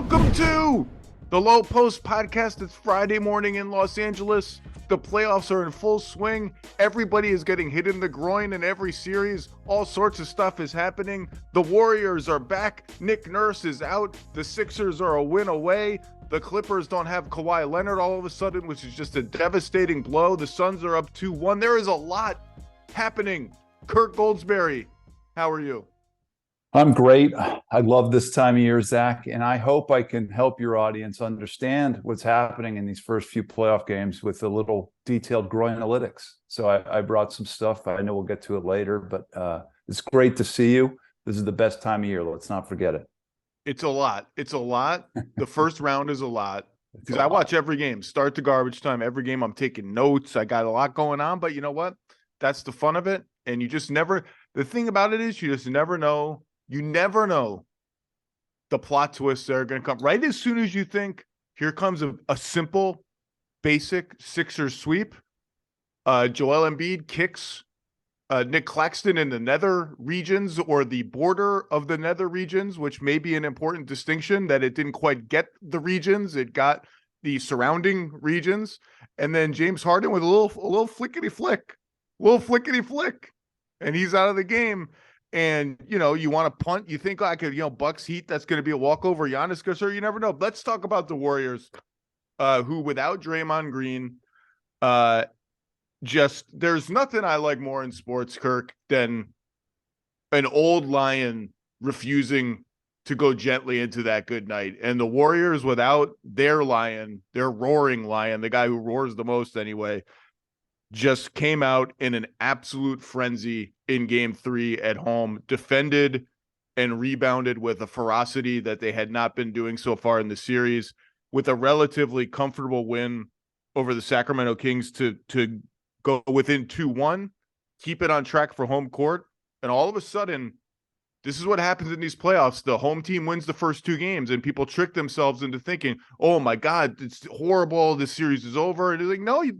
Welcome to the Lowe Post podcast. It's Friday morning in Los Angeles. The playoffs are in full swing. Everybody is getting hit in the groin in every series. All sorts of stuff is happening. The Warriors are back. Nick Nurse is out. The Sixers are a win away. The Clippers don't have Kawhi Leonard all of a sudden, which is just a devastating blow. The Suns are up 2-1. There is a lot happening. Kirk Goldsberry, how are you? I'm great. I love this time of year, Zach, and I hope I can help your audience understand what's happening in these first few playoff games with a little detailed groin analytics. So I brought some stuff. I know we'll get to it later, but it's great to see you. This is the best time of year. Let's not forget it. It's a lot. It's a lot. The first round is a lot because I watch every game, start to garbage time. Every game I'm taking notes. I got a lot going on, but you know what? That's the fun of it. And you just never, the thing about it is you just never know. You never know the plot twists that are going to come. Right as soon as you think, here comes a simple, basic Sixers sweep, Joel Embiid kicks Nick Claxton in the nether regions or the border of the nether regions, which may be an important distinction that it didn't quite get the regions. It got the surrounding regions. And then James Harden with a little flickety flick, and he's out of the game. And, you know, you want to punt. You think like a, Bucks Heat, that's going to be a walkover. Giannis goes, sir, you never know. Let's talk about the Warriors, who without Draymond Green, there's nothing I like more in sports, Kirk, than an old lion refusing to go gently into that good night. And the Warriors without their lion, their roaring lion, the guy who roars the most anyway, just came out in an absolute frenzy in game 3 at home, defended and rebounded with a ferocity that they had not been doing so far in the series, with a relatively comfortable win over the Sacramento Kings to go within 2-1, keep it on track for home court. And all of a sudden, this is what happens in these playoffs. The home team wins the first 2 games, and people trick themselves into thinking, "Oh my God, it's horrible. This series is over." And it's like, no, if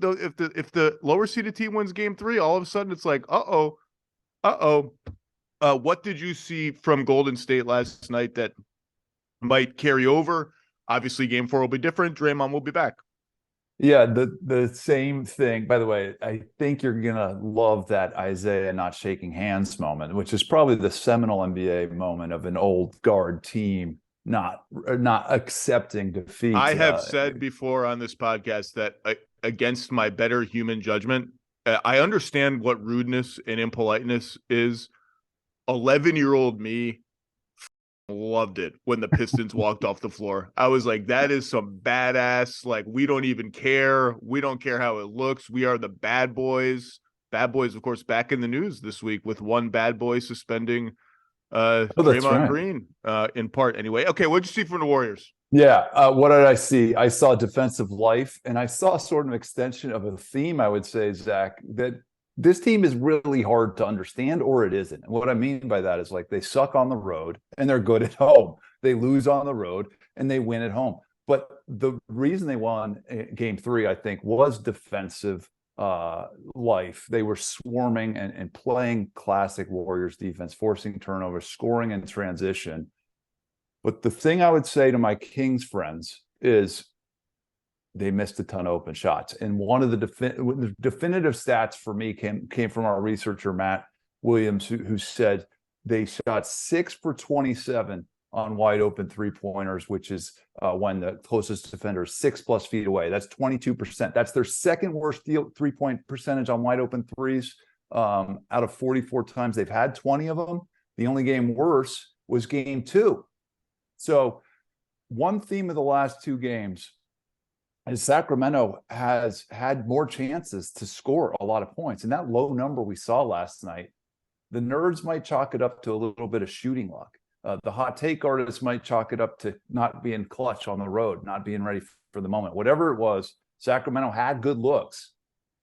the lower seeded team wins game 3, all of a sudden it's like, what did you see from Golden State last night that might carry over? Obviously, game 4 will be different. Draymond will be back. Yeah, the same thing. By the way, I think you're gonna love that Isaiah not shaking hands moment, which is probably the seminal NBA moment of an old guard team not accepting defeat. I have said before on this podcast that against my better human judgment, I understand what rudeness and impoliteness is. 11-year-old me loved it when the Pistons walked off the floor. I was like, that is some badass, like, we don't even care. We don't care how it looks. We are the bad boys. Bad boys, of course, back in the news this week with one bad boy suspending Draymond Green, in part anyway. Okay, what'd you see from the Warriors? Yeah, what did I see? I saw defensive life, and I saw sort of an extension of a theme, I would say, Zach, that this team is really hard to understand, or it isn't. And what I mean by that is, like, they suck on the road and they're good at home. They lose on the road and they win at home. But the reason they won game 3, I think, was defensive life. They were swarming and playing classic Warriors defense, forcing turnovers, scoring in transition. But the thing I would say to my Kings friends is, they missed a ton of open shots. And one of the definitive stats for me came from our researcher, Matt Williams, who said they shot 6 for 27 on wide open 3-pointers, which is when the closest defender is 6+ feet away. That's 22%. That's their second worst 3-point percentage on wide open threes. Out of 44 times they've had 20 of them. The only game worse was game 2. So one theme of the last 2 games is Sacramento has had more chances to score a lot of points. And that low number we saw last night, the nerds might chalk it up to a little bit of shooting luck. The hot take artists might chalk it up to not being clutch on the road, not being ready for the moment. Whatever it was, Sacramento had good looks,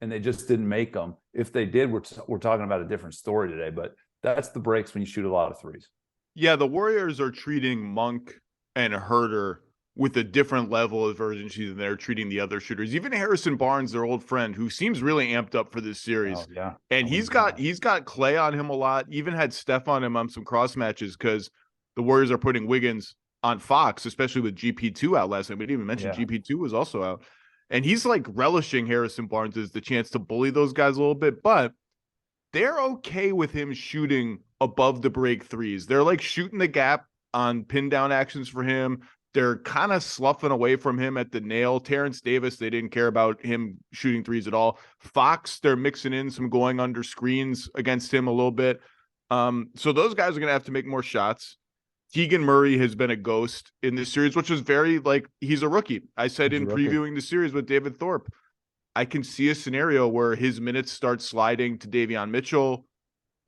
and they just didn't make them. If they did, we're talking about a different story today. But that's the breaks when you shoot a lot of threes. Yeah, the Warriors are treating Monk and Herter with a different level of urgency than they're treating the other shooters. Even Harrison Barnes, their old friend, who seems really amped up for this series. Oh, yeah. And he's got Clay on him a lot, even had Steph on him on some cross matches, because the Warriors are putting Wiggins on Fox, especially with GP2 out last night. We didn't even mention GP2 was also out. And he's like relishing Harrison Barnes as the chance to bully those guys a little bit, but they're okay with him shooting above the break threes. They're like shooting the gap on pin down actions for him. They're kind of sloughing away from him at the nail. Terrence Davis, they didn't care about him shooting threes at all. Fox, they're mixing in some going under screens against him a little bit. So those guys are going to have to make more shots. Keegan Murray has been a ghost in this series, which is very like he's a rookie. I said in previewing the series with David Thorpe, I can see a scenario where his minutes start sliding to Davion Mitchell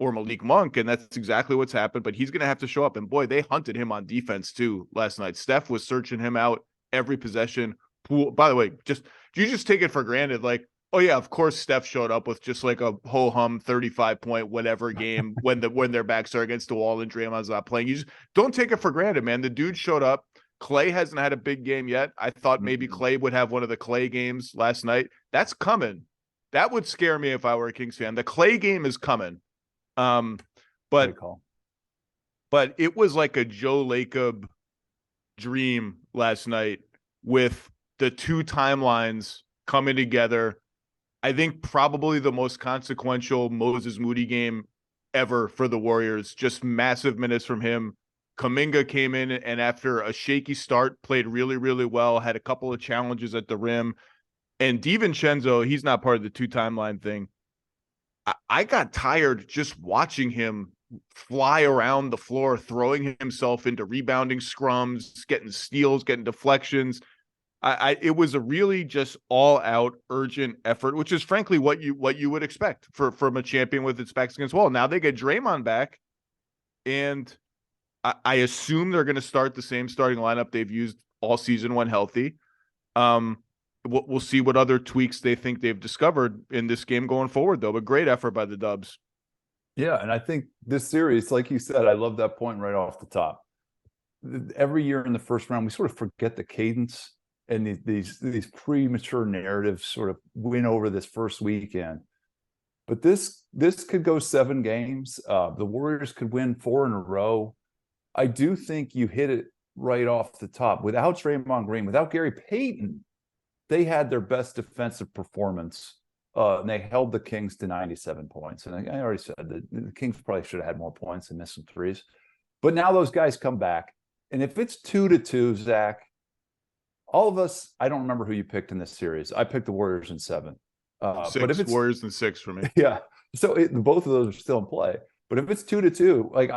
or Malik Monk, and that's exactly what's happened. But he's going to have to show up. And boy, they hunted him on defense too last night. Steph was searching him out every possession. By the way, you just take it for granted, like, oh yeah, of course Steph showed up with just like a ho-hum 35-point whatever game when their backs are against the wall and Draymond's not playing. You just don't take it for granted, man. The dude showed up. Clay hasn't had a big game yet. I thought maybe Clay would have one of the Clay games last night. That's coming. That would scare me if I were a Kings fan. The Clay game is coming. But it was like a Joe Lacob dream last night with the two timelines coming together. I think probably the most consequential Moses Moody game ever for the Warriors. Just massive minutes from him. Kuminga came in and after a shaky start, played really, really well, had a couple of challenges at the rim. And DiVincenzo, he's not part of the two timeline thing. I got tired just watching him fly around the floor, throwing himself into rebounding scrums, getting steals, getting deflections. It was a really just all out urgent effort, which is frankly what you would expect from a champion with its backs against the wall. Now they get Draymond back, and I assume they're going to start the same starting lineup they've used all season when healthy. We'll see what other tweaks they think they've discovered in this game going forward, though. But great effort by the Dubs. Yeah, and I think this series, like you said, I love that point right off the top. Every year in the first round, we sort of forget the cadence and these premature narratives sort of win over this first weekend. But this could go 7 games. The Warriors could win 4 in a row. I do think you hit it right off the top. Without Draymond Green, without Gary Payton, they had their best defensive performance. And they held the Kings to 97 points. And I already said that the Kings probably should have had more points and missed some threes. But now those guys come back. And if it's 2-2, Zach, all of us, I don't remember who you picked in this series. I picked the Warriors in 7. But if it's Warriors in 6 for me. Yeah. So both of those are still in play. But if it's 2-2, like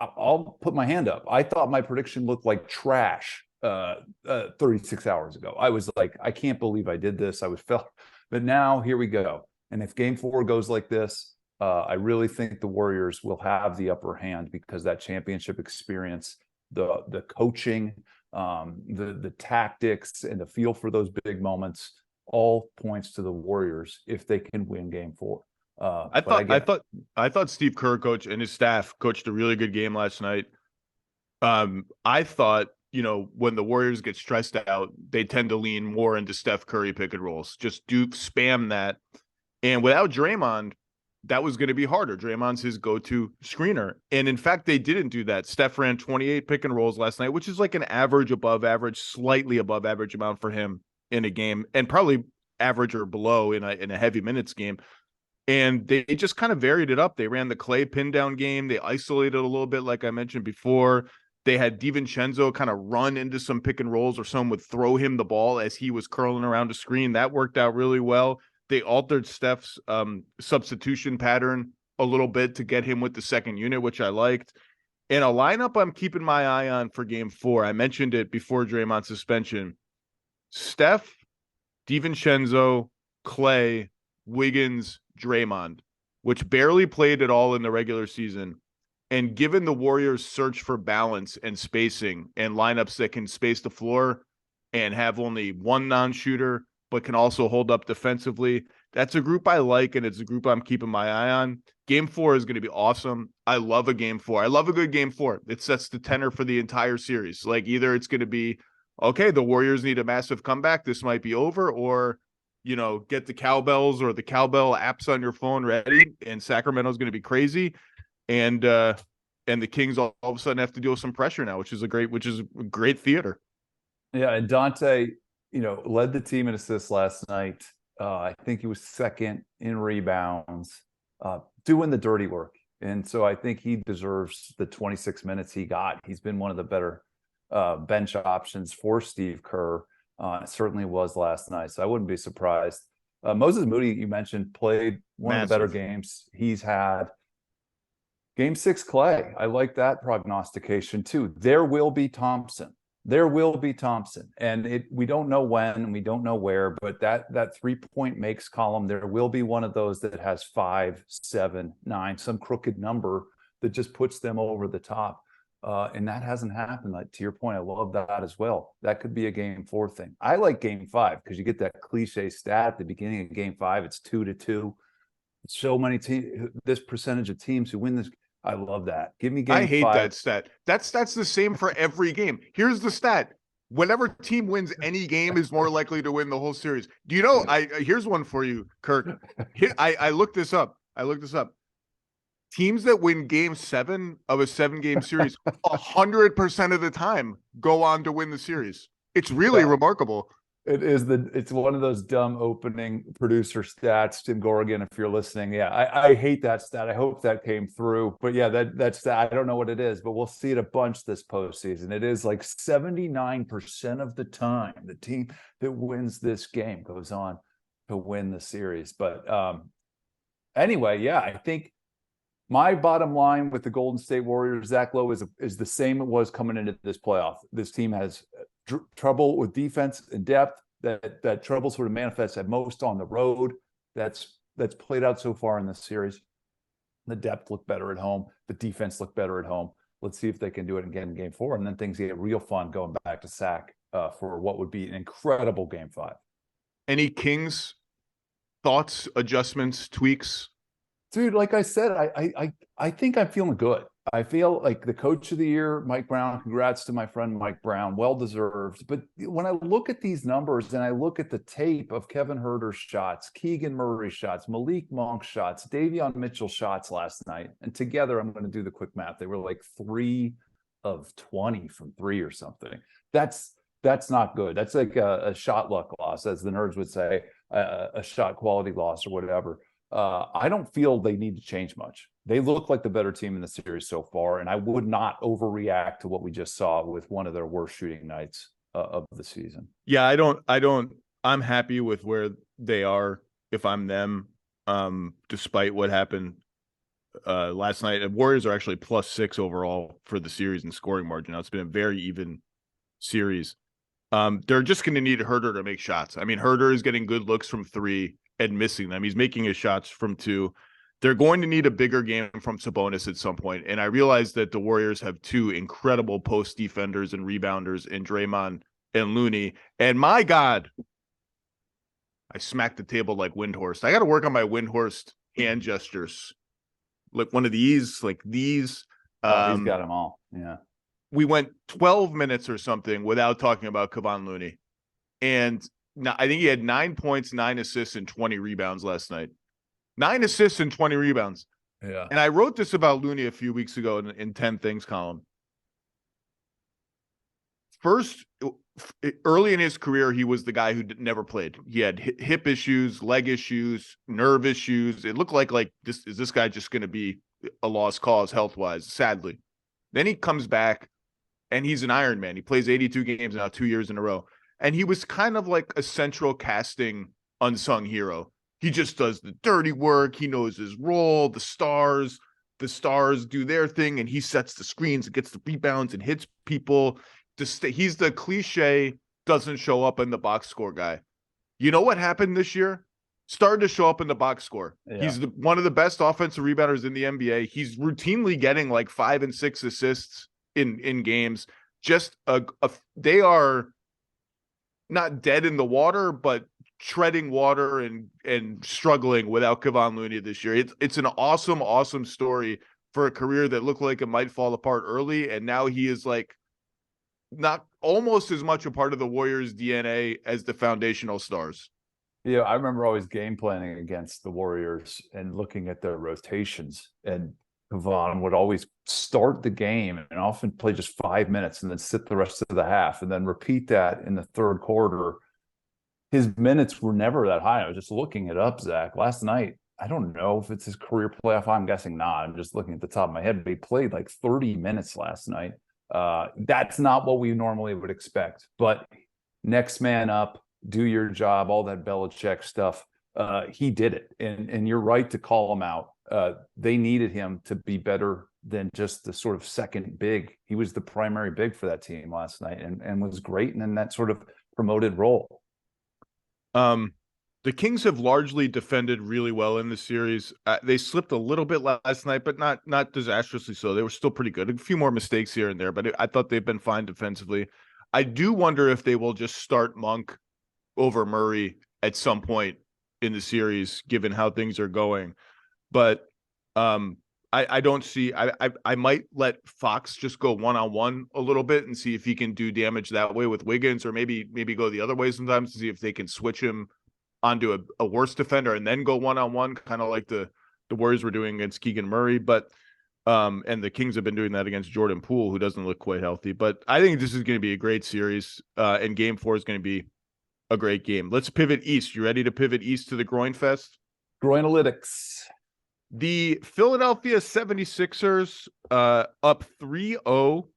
I'll put my hand up. I thought my prediction looked like trash 36 hours ago. I was like, I can't believe I did this. But now here we go. And if game 4 goes like this, I really think the Warriors will have the upper hand because that championship experience, the coaching, the tactics, and the feel for those big moments all points to the Warriors if they can win game 4. I thought Steve Kerr and his staff coached a really good game last night. I thought, when the Warriors get stressed out, they tend to lean more into Steph Curry pick and rolls. Just spam that. And without Draymond, that was going to be harder. Draymond's his go-to screener. And in fact, they didn't do that. Steph ran 28 pick and rolls last night, which is like an average, above average, slightly above average amount for him in a game, and probably average or below in a heavy minutes game. And they just kind of varied it up. They ran the Clay pin down game. They isolated a little bit, like I mentioned before. They had DiVincenzo kind of run into some pick and rolls, or someone would throw him the ball as he was curling around a screen. That worked out really well. They altered Steph's substitution pattern a little bit to get him with the second unit, which I liked. And a lineup I'm keeping my eye on for game 4. I mentioned it before Draymond's suspension. Steph, DiVincenzo, Clay, Wiggins, Draymond, which barely played at all in the regular season. And given the Warriors' search for balance and spacing and lineups that can space the floor and have only one non-shooter, but can also hold up defensively, that's a group I like, and it's a group I'm keeping my eye on. Game 4 is going to be awesome. I love a game 4. I love a good game 4. It sets the tenor for the entire series. Like, either it's going to be, okay, the Warriors need a massive comeback, this might be over, or, get the cowbells or the cowbell apps on your phone ready, and Sacramento's going to be crazy. And and the Kings all of a sudden have to deal with some pressure now, which is great theater. Yeah, and Dante, led the team in assists last night. I think he was second in rebounds, doing the dirty work. And so I think he deserves the 26 minutes he got. He's been one of the better bench options for Steve Kerr. It certainly was last night. So I wouldn't be surprised. Moses Moody, you mentioned, played one of the better games he's had. Game 6, Clay. I like that prognostication too. There will be Thompson. And we don't know when and we don't know where, but that 3-point makes column, there will be one of those that has 5, 7, 9, some crooked number that just puts them over the top. And that hasn't happened. Like, to your point, I love that as well. That could be a Game 4 thing. I like Game 5 because you get that cliche stat at the beginning of Game 5. It's 2-2. So many teams, this percentage of teams who win this. I love that. Give me Game 5. I hate that stat. That's the same for every game. Here's the stat. Whatever team wins any game is more likely to win the whole series. Do you know, here's one for you, Kirk. I looked this up. Teams that win Game 7 of a 7-game series 100% of the time go on to win the series. It's really remarkable. It's one of those dumb opening producer stats, Tim Gorrigan, if you're listening. Yeah, I hate that stat. I hope that came through. But yeah, that stat, I don't know what it is, but we'll see it a bunch this postseason. It is like 79% of the time the team that wins this game goes on to win the series. But anyway, yeah, I think my bottom line with the Golden State Warriors, Zach Lowe, is the same it was coming into this playoff. This team has trouble with defense and depth. That trouble sort of manifests at most on the road. That's played out so far in this series. The depth looked better at home. The defense looked better at home. Let's see if they can do it again in Game 4, and then things get real fun going back to Sac for what would be an incredible Game 5. Any Kings thoughts, adjustments, tweaks? Dude, like I said, I think I'm feeling good. I feel like the coach of the year, Mike Brown, congrats to my friend Mike Brown, well-deserved. But when I look at these numbers and I look at the tape of Kevin Huerter's shots, Keegan Murray's shots, Malik Monk's shots, Davion Mitchell's shots last night, and together, I'm going to do the quick math, they were like 3 of 20 from 3 or something. That's not good. That's like a shot luck loss, as the nerds would say, a shot quality loss or whatever. I don't feel they need to change much. They look like the better team in the series so far, and I would not overreact to what we just saw with one of their worst shooting nights of the season. Yeah, I'm happy with where they are if I'm them, despite what happened last night. The Warriors are actually +6 overall for the series in scoring margin. Now, it's been a very even series. They're just going to need Huerter to make shots. I mean, Huerter is getting good looks from 3 and missing them. He's making his shots from 2. They're going to need a bigger game from Sabonis at some point. And I realize that the Warriors have 2 incredible post defenders and rebounders in Draymond and Looney. And my God, I smacked the table like Windhorst. I got to work on my Windhorst hand gestures. Like one of these, like these. He's got them all. Yeah. We went 12 minutes or something without talking about Kevon Looney. And I think he had 9 points, 9 assists, and 20 rebounds last night. 9 assists and 20 rebounds. Yeah. And I wrote this about Looney a few weeks ago in 10 Things column. First, early in his career, he was the guy who never played. He had hip issues, leg issues, nerve issues. It looked like this guy just going to be a lost cause health-wise, sadly. Then he comes back, and he's an Iron Man. He plays 82 games now, 2 years in a row. And he was kind of like a central casting unsung hero. He just does the dirty work. He knows his role. The stars do their thing, and he sets the screens and gets the rebounds and hits people. He's the cliche, doesn't show up in the box score guy. You know what happened this year? Started to show up in the box score. Yeah. He's one of the best offensive rebounders in the NBA. He's routinely getting like 5 and 6 assists in games. Just they are not dead in the water, but treading water and struggling without Kevon Looney this year. It's an awesome story for a career that looked like it might fall apart early, and now he is like not almost as much a part of the Warriors' DNA as the foundational stars. Yeah, I remember always game planning against the Warriors and looking at their rotations, and Kevon would always start the game and often play just 5 minutes and then sit the rest of the half and then repeat that in the third quarter. His minutes were never that high. I was just looking it up, Zach. Last night, I don't know if it's his career playoff. I'm guessing not. I'm just looking at the top of my head, but he played like 30 minutes last night. That's not what we normally would expect. But next man up, do your job, all that Belichick stuff. He did it. And you're right to call him out. They needed him to be better than just the sort of second big. He was the primary big for that team last night and was great and in that sort of promoted role. The Kings have largely defended really well in the series. They slipped a little bit last night, but not disastrously so. They were still pretty good. A few more mistakes here and there, but I thought they've been fine defensively. I do wonder if they will just start Monk over Murray at some point in the series, given how things are going. But I don't see. I might let Fox just go one-on-one a little bit and see if he can do damage that way with Wiggins, or maybe go the other way sometimes to see if they can switch him onto a worse defender and then go one-on-one, kind of like the Warriors were doing against Keegan Murray. But and the Kings have been doing that against Jordan Poole, who doesn't look quite healthy. But I think this is going to be a great series, and Game 4 is going to be a great game. Let's pivot east. You ready to pivot east to the Groin Fest? Groinalytics. The Philadelphia 76ers up 3-0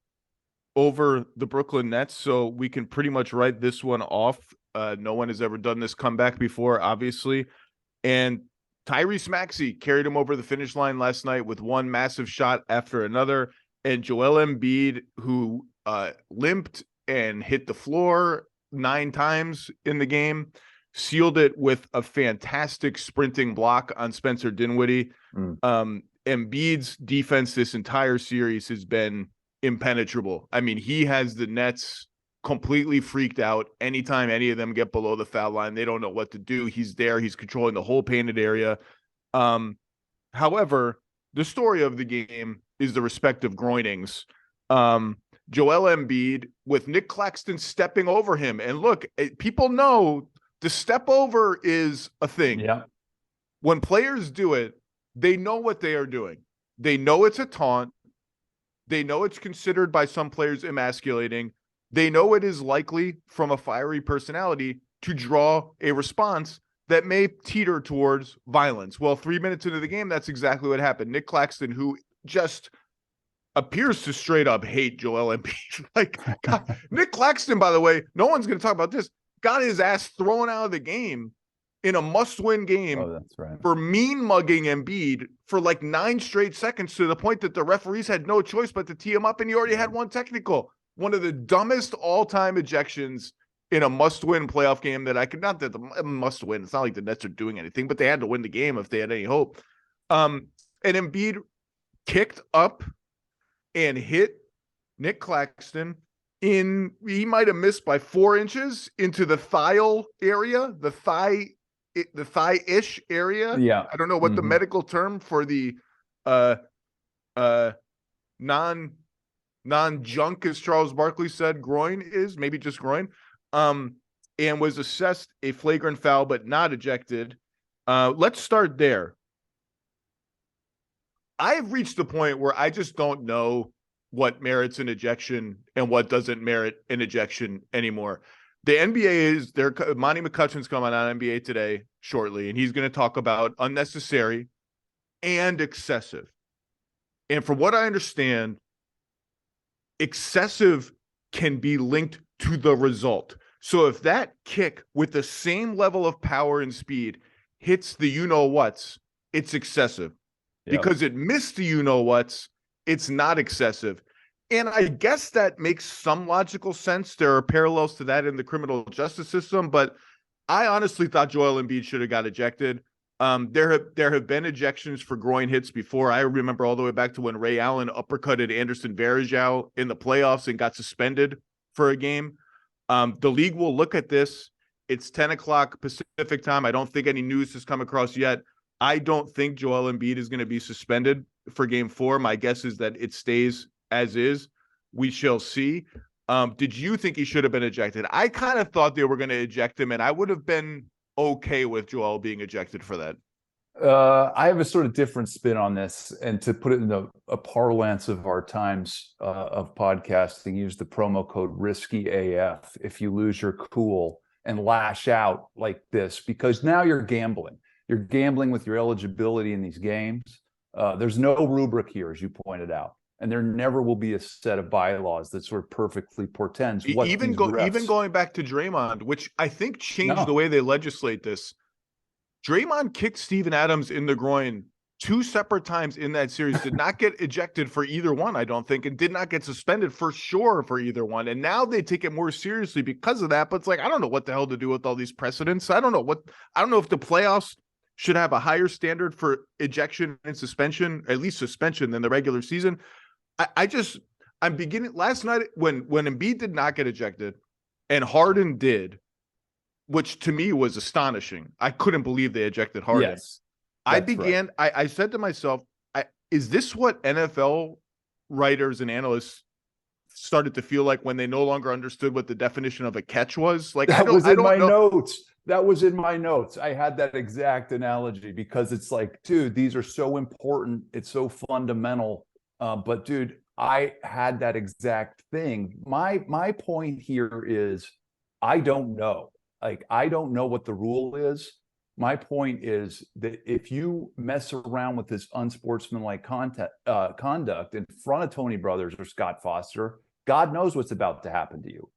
over the Brooklyn Nets, so we can pretty much write this one off. No one has ever done this comeback before, obviously. And Tyrese Maxey carried him over the finish line last night with one massive shot after another. And Joel Embiid, who limped and hit the floor 9 times in the game, sealed it with a fantastic sprinting block on Spencer Dinwiddie. Embiid's defense this entire series has been impenetrable. I mean, he has the Nets completely freaked out. Anytime any of them get below the foul line, they don't know what to do. He's there. He's controlling the whole painted area. However, the story of the game is the respective groinings. Joel Embiid with Nick Claxton stepping over him. And look, people know the step over is a thing. Yeah. When players do it, they know what they are doing. They know it's a taunt. They know it's considered by some players emasculating. They know it is likely from a fiery personality to draw a response that may teeter towards violence. Well, 3 minutes into the game, that's exactly what happened. Nick Claxton, who just appears to straight up hate Joel Embiid. Like, God, Nick Claxton, by the way, no one's going to talk about this, got his ass thrown out of the game in a must-win game for mean mugging Embiid for like 9 straight seconds, to the point that the referees had no choice but to tee him up, and he already had one technical. One of the dumbest all-time ejections in a must-win playoff game that I could, not that the must-win, it's not like the Nets are doing anything, but they had to win the game if they had any hope. And Embiid kicked up and hit Nick Claxton he might have missed by 4 inches into the thigh area, the thigh-ish area. Yeah. I don't know what the medical term for the non-junk, as Charles Barkley said, groin is, maybe just groin, and was assessed a flagrant foul but not ejected. Let's start there. I have reached the point where I just don't know what merits an ejection and what doesn't merit an ejection anymore. The NBA is there. Monty McCutcheon's coming on NBA Today shortly, and he's going to talk about unnecessary and excessive. And from what I understand, excessive can be linked to the result. So if that kick with the same level of power and speed hits the you-know-whats, it's excessive. Yep. Because it missed the you-know-whats, it's not excessive. And I guess that makes some logical sense. There are parallels to that in the criminal justice system, but I honestly thought Joel Embiid should have got ejected. There have been ejections for groin hits before. I remember all the way back to when Ray Allen uppercutted Anderson Varejao in the playoffs and got suspended for a game. The league will look at this. It's 10 o'clock Pacific time. I don't think any news has come across yet. I don't think Joel Embiid is going to be suspended for Game 4. My guess is that it stays as is. We shall see. Did you think he should have been ejected? I kind of thought they were going to eject him, and I would have been okay with Joel being ejected for that. I have a sort of different spin on this, and to put it in a parlance of our times of podcasting, use the promo code Risky AF if you lose your cool and lash out like this, because now you're gambling. You're gambling with your eligibility in these games. There's no rubric here, as you pointed out, and there never will be a set of bylaws that sort of perfectly portends what Even going back to Draymond, which I think changed the way they legislate this. Draymond kicked Steven Adams in the groin 2 separate times in that series, did not get ejected for either one, I don't think, and did not get suspended for sure for either one. And now they take it more seriously because of that. But it's like, I don't know what the hell to do with all these precedents. I don't know if the playoffs should have a higher standard for ejection and suspension, at least suspension, than the regular season. I'm beginning last night when Embiid did not get ejected and Harden did, which to me was astonishing. I couldn't believe they ejected Harden. Yes, I said to myself, is this what NFL writers and analysts started to feel like when they no longer understood what the definition of a catch was? Like, that was in my notes. That was in my notes. I had that exact analogy because it's like, dude, these are so important. It's so fundamental. But dude, I had that exact thing. My point here is, I don't know. Like, I don't know what the rule is. My point is that if you mess around with this unsportsmanlike conduct in front of Tony Brothers or Scott Foster, God knows what's about to happen to you.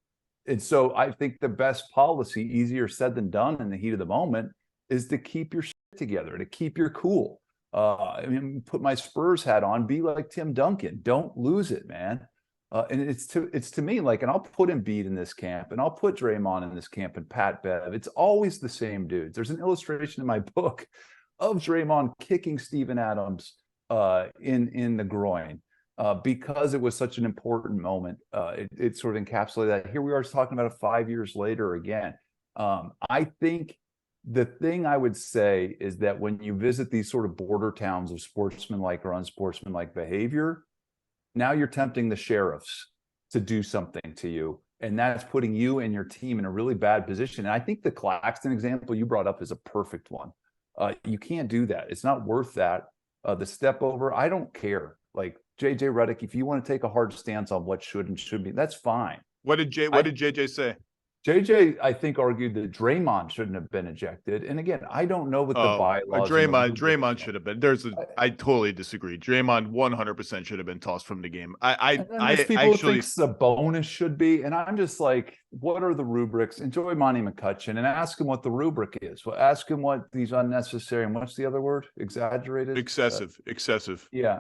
And so I think the best policy, easier said than done in the heat of the moment, is to keep your shit together, to keep your cool. I mean, put my Spurs hat on, be like Tim Duncan. Don't lose it, man. And it's to me like, and I'll put Embiid in this camp, and I'll put Draymond in this camp, and Pat Bev. It's always the same dudes. There's an illustration in my book of Draymond kicking Steven Adams in the groin because it was such an important moment. It sort of encapsulated that. Here we are talking about it 5 years later again. I think the thing I would say is that when you visit these sort of border towns of sportsmanlike or unsportsmanlike behavior, now you're tempting the sheriffs to do something to you. And that's putting you and your team in a really bad position. And I think the Claxton example you brought up is a perfect one. You can't do that. It's not worth that. The step over, I don't care. Like, JJ Redick, if you want to take a hard stance on what should and shouldn't be, that's fine. What did JJ say? JJ, I think, argued that Draymond shouldn't have been ejected. And again, I don't know what the bylaws. Draymond should have been. I totally disagree. Draymond 100% should have been tossed from the game. I people think Sabonis should be, and I'm just like, what are the rubrics? Enjoy Monty McCutcheon and ask him what the rubric is. Well, ask him what these unnecessary, and what's the other word? Exaggerated, excessive. Yeah.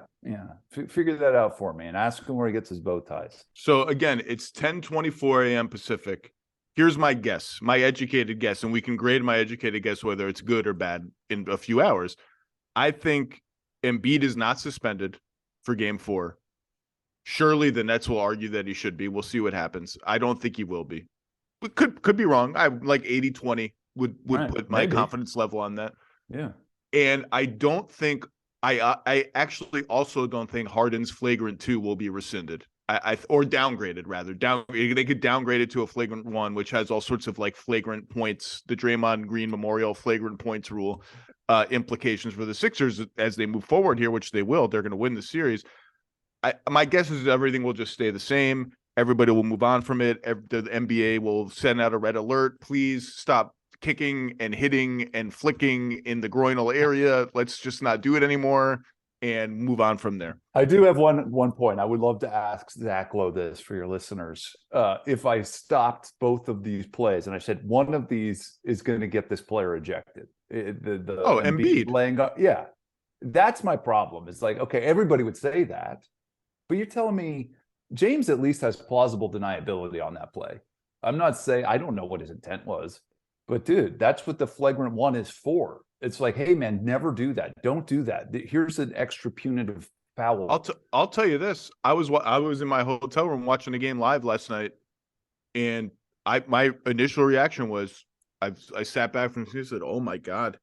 Figure that out for me, and ask him where he gets his bow ties. So again, it's 10:24 a.m. Pacific. Here's my guess, my educated guess, and we can grade my educated guess whether it's good or bad in a few hours. I think Embiid is not suspended for Game 4. Surely the Nets will argue that he should be. We'll see what happens. I don't think he will be. But could be wrong. I like 80-20 would put my confidence level on that. Yeah. And I don't think I actually also don't think Harden's flagrant 2 will be rescinded. Or downgraded rather. They could downgrade it to a flagrant 1, which has all sorts of like flagrant points, the Draymond Green Memorial flagrant points rule implications for the Sixers as they move forward here, which they will. They're going to win the series. My guess is everything will just stay the same. Everybody will move on from it. The NBA will send out a red alert. Please stop kicking and hitting and flicking in the groinal area. Let's just not do it anymore and move on from there. I do have one point. I would love to ask Zach Lowe this for your listeners. If I stopped both of these plays and I said one of these is going to get this player ejected, Embiid laying up, yeah, that's my problem. It's like, okay, everybody would say that, but you're telling me James at least has plausible deniability on that play. I'm not saying I don't know what his intent was, but dude, that's what the flagrant 1 is for. It's like, hey man, never do that. Don't do that. Here's an extra punitive foul. I'll tell you this. I was in my hotel room watching the game live last night, and my initial reaction was I sat back from and said, "Oh my God,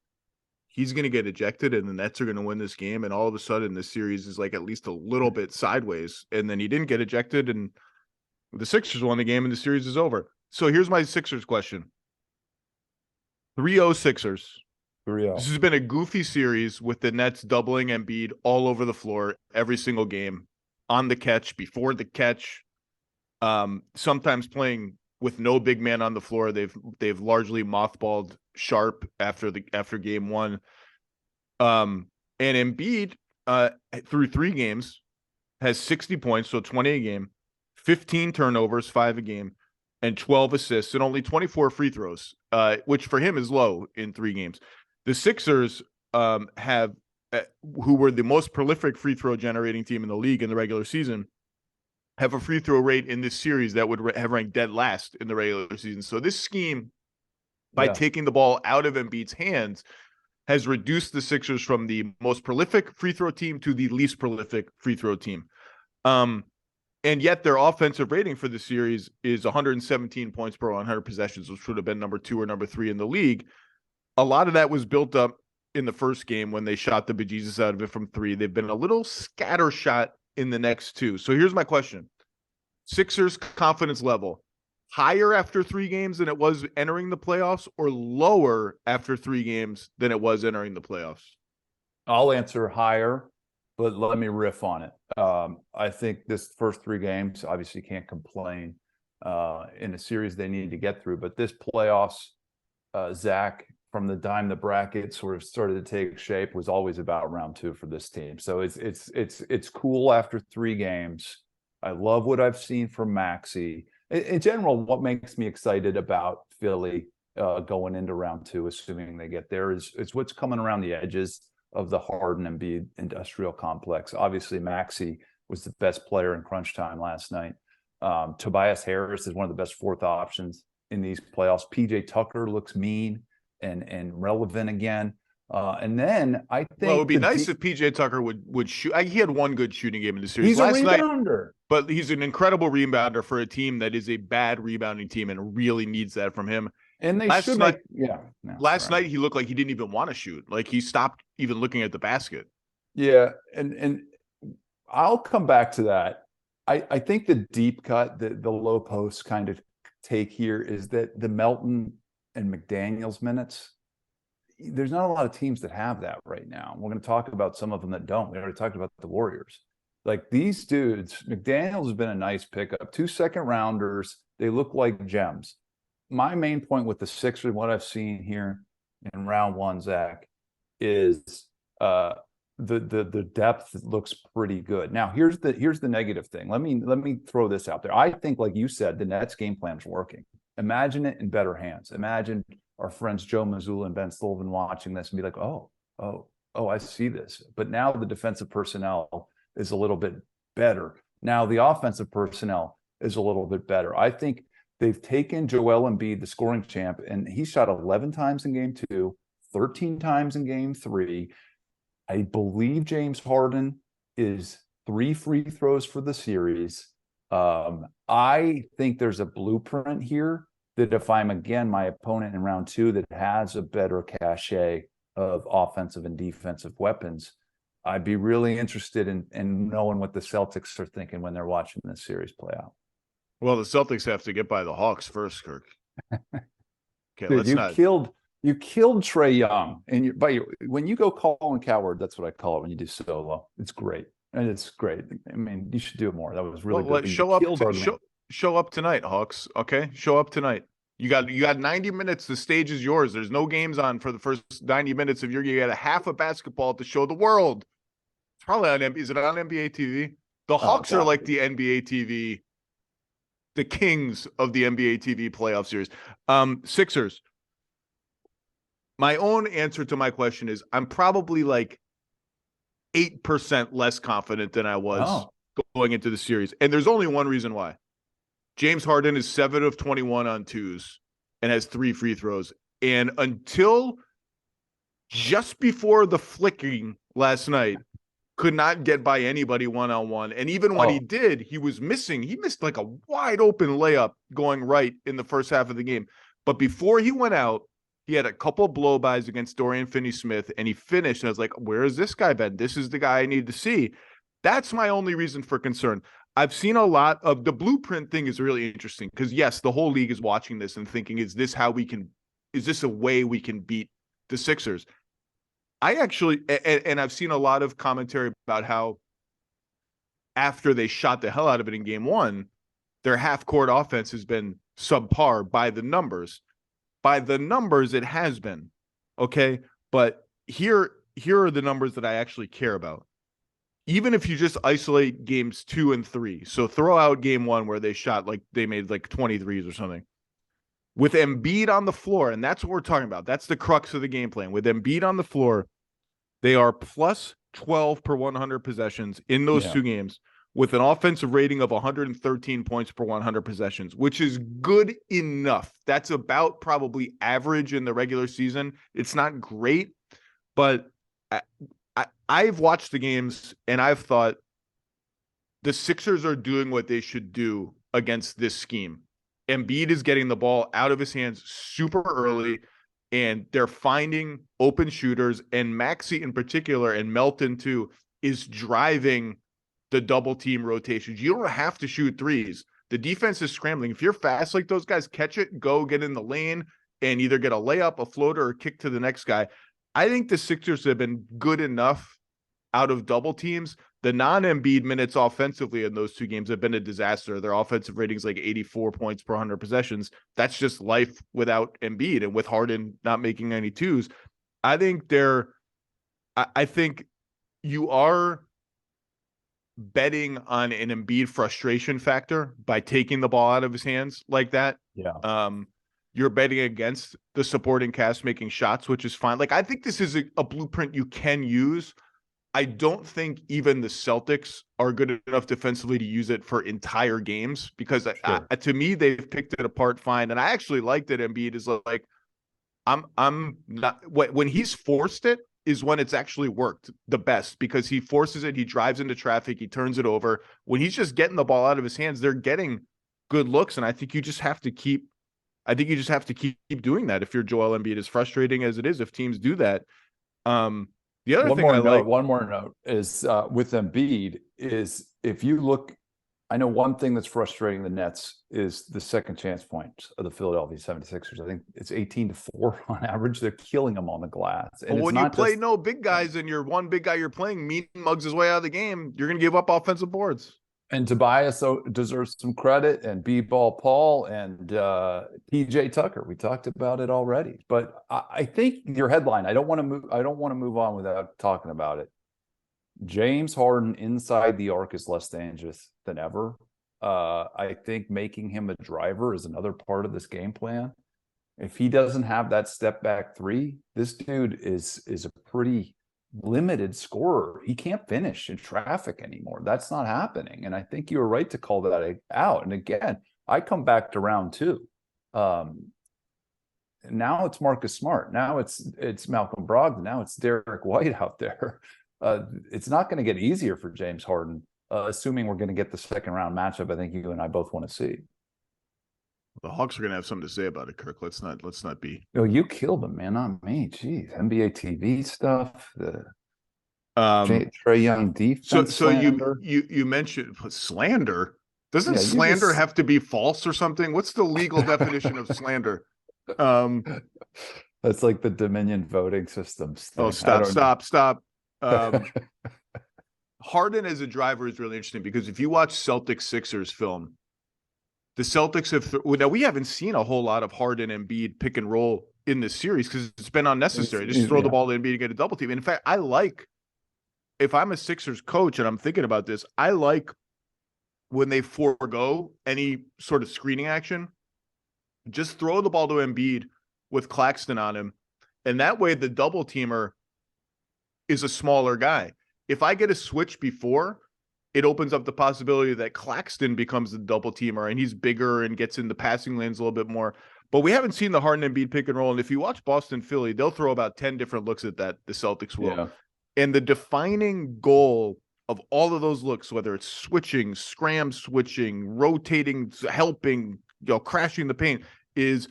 he's going to get ejected, and the Nets are going to win this game." And all of a sudden, this series is like at least a little bit sideways. And then he didn't get ejected, and the Sixers won the game, and the series is over. So here's my Sixers question: 3-0 Sixers. 3-0. This has been a goofy series with the Nets doubling Embiid all over the floor every single game, on the catch, before the catch, sometimes playing with no big man on the floor. They've largely mothballed Sharp after game one. And Embiid, through 3 games, has 60 points, so 20 a game, 15 turnovers, 5 a game, and 12 assists, and only 24 free throws, which for him is low in 3 games. The Sixers have, who were the most prolific free throw generating team in the league in the regular season, have a free throw rate in this series that would have ranked dead last in the regular season. So this scheme, by taking the ball out of Embiid's hands, has reduced the Sixers from the most prolific free throw team to the least prolific free throw team. And yet their offensive rating for the series is 117 points per 100 possessions, which would have been number 2 or number 3 in the league. A lot of that was built up in the first game when they shot the bejesus out of it from 3. They've been a little scattershot in the next 2. So here's my question. Sixers confidence level, higher after 3 games than it was entering the playoffs, or lower after 3 games than it was entering the playoffs? I'll answer higher, but let me riff on it. I think this first 3 games, obviously can't complain in a series they need to get through, but this playoffs, Zach, from the time the bracket sort of started to take shape, was always about round 2 for this team. So it's cool after 3 games. I love what I've seen from Maxey. In general, what makes me excited about Philly going into round 2, assuming they get there, is what's coming around the edges of the Harden and Embiid industrial complex. Obviously, Maxey was the best player in crunch time last night. Tobias Harris is one of the best 4th options in these playoffs. PJ Tucker looks mean and relevant again. And then I think, well, it would be nice if PJ Tucker would shoot. He had 1 good shooting game in the series he's last a rebounder. night, but he's an incredible rebounder for a team that is a bad rebounding team and really needs that from him. And they last should night, last night he looked like he didn't even want to shoot. Like he stopped even looking at the basket. Yeah, and I'll come back to that. I think the deep cut, the Lowe Post kind of take here is that the Melton and McDaniels minutes, there's not a lot of teams that have that right now. We're going to talk about some of them that don't. We already talked about the Warriors. Like these dudes, McDaniels has been a nice pickup. 2 second-rounders, they look like gems. My main point with the Sixers, what I've seen here in round 1, Zach, is the depth looks pretty good. Now, here's the negative thing. Let me throw this out there. I think, like you said, the Nets game plan is working. Imagine it in better hands. Imagine our friends Joe Mazzulla and Ben Sullivan watching this and be like, oh, I see this. But now the defensive personnel is a little bit better. Now the offensive personnel is a little bit better. I think they've taken Joel Embiid, the scoring champ, and he shot 11 times in game 2, 13 times in game 3. I believe James Harden is 3 free throws for the series. I think there's a blueprint here that if I'm, again, my opponent in round 2 that has a better cachet of offensive and defensive weapons, I'd be really interested in knowing what the Celtics are thinking when they're watching this series play out. Well, the Celtics have to get by the Hawks first, Kirk. Okay, dude, you killed Trae Young, and when you go Colin Coward, that's what I call it when you do solo. It's great, and it's great. I mean, you should do it more. That was really good. Show up tonight, Hawks. Okay, show up tonight. You got 90 minutes. The stage is yours. There's no games on for the first 90 minutes of you got a half of basketball to show the world. It's probably on. Is it on NBA TV? The Hawks are like the NBA TV. The kings of the NBA TV playoff series. Sixers. My own answer to my question is I'm probably like 8% less confident than I was going into the series. And there's only one reason why. James Harden is 7 of 21 on 2s and has 3 free throws. And until just before the flicking last night, could not get by anybody one-on-one. And even when he did, he was missing. He missed like a wide open layup going right in the first half of the game. But before he went out, he had a couple blow-bys against Dorian Finney-Smith, and he finished. And I was like, where has this guy been? This is the guy I need to see. That's my only reason for concern. I've seen a lot of the blueprint thing is really interesting because, yes, the whole league is watching this and thinking, is this a way we can beat the Sixers? I actually, and I've seen a lot of commentary about how after they shot the hell out of it in game one, their half court offense has been subpar by the numbers. By the numbers, it has been. Okay. But here are the numbers that I actually care about. Even if you just isolate games 2 and 3, so throw out game one where they shot like they made like 23s or something. With Embiid on the floor, and that's what we're talking about. That's the crux of the game plan. With Embiid on the floor, they are plus 12 per 100 possessions in those two games with an offensive rating of 113 points per 100 possessions, which is good enough. That's about probably average in the regular season. It's not great, but I've watched the games and I've thought the Sixers are doing what they should do against this scheme. Embiid is getting the ball out of his hands super early, and they're finding open shooters, and Maxey in particular, and Melton too, is driving the double team rotations. You don't have to shoot threes. The defense is scrambling. If you're fast like those guys, catch it, go get in the lane, and either get a layup, a floater, or kick to the next guy. I think the Sixers have been good enough out of double teams. The non-Embiid minutes offensively in those two games have been a disaster. Their offensive ratings like 84 points per 100 possessions. That's just life without Embiid and with Harden not making any twos. I think you are betting on an Embiid frustration factor by taking the ball out of his hands like that. Yeah. You're betting against the supporting cast making shots, which is fine. Like, I think this is a blueprint you can use. I don't think even the Celtics are good enough defensively to use it for entire games because to me, they've picked it apart fine. And I actually like that Embiid is like, I'm not, when he's forced it is when it's actually worked the best because he forces it. He drives into traffic. He turns it over. When he's just getting the ball out of his hands, they're getting good looks. And I think you just have to keep doing that. If you're Joel Embiid, as frustrating as it is, if teams do that, the other one more note is with Embiid is if you look, I know one thing that's frustrating the Nets is the second chance points of the Philadelphia 76ers. I think it's 18-4 on average. They're killing them on the glass. And but when you play no big guys and you're one big guy you're playing mean mugs his way out of the game, you're going to give up offensive boards. And Tobias deserves some credit, and B-Ball Paul and PJ Tucker. We talked about it already, but I think your headline. I don't want to move on without talking about it. James Harden inside the arc is less dangerous than ever. I think making him a driver is another part of this game plan. If he doesn't have that step back three, this dude is a pretty limited scorer. He can't finish in traffic anymore. That's not happening. And I think you were right to call that out. And again, I come back to round two. Now it's Marcus Smart. Now it's Malcolm Brogdon. Now it's Derek White out there. It's not going to get easier for James Harden, assuming we're going to get the second round matchup. I think you and I both want to see. The Hawks are going to have something to say about it, Kirk. Let's not be. No, you killed them, man, not me. Jeez, NBA TV stuff, the Trae Young defense. So you mentioned slander. Doesn't slander have to be false or something? What's the legal definition of slander? That's like the Dominion voting systems thing. Oh, stop. Harden as a driver is really interesting because if you watch Celtics Sixers film, the Celtics now we haven't seen a whole lot of Harden and Embiid pick and roll in this series because it's been unnecessary. Just throw the ball to Embiid and get a double team. And in fact, if I'm a Sixers coach and I'm thinking about this, I like when they forego any sort of screening action, just throw the ball to Embiid with Claxton on him. And that way the double teamer is a smaller guy. If I get a switch before, it opens up the possibility that Claxton becomes the double teamer and he's bigger and gets in the passing lanes a little bit more. But we haven't seen the Harden and Embiid pick and roll. And if you watch Boston Philly, they'll throw about 10 different looks at that. The Celtics will. Yeah. And the defining goal of all of those looks, whether it's switching, switching, rotating, helping, crashing the paint, is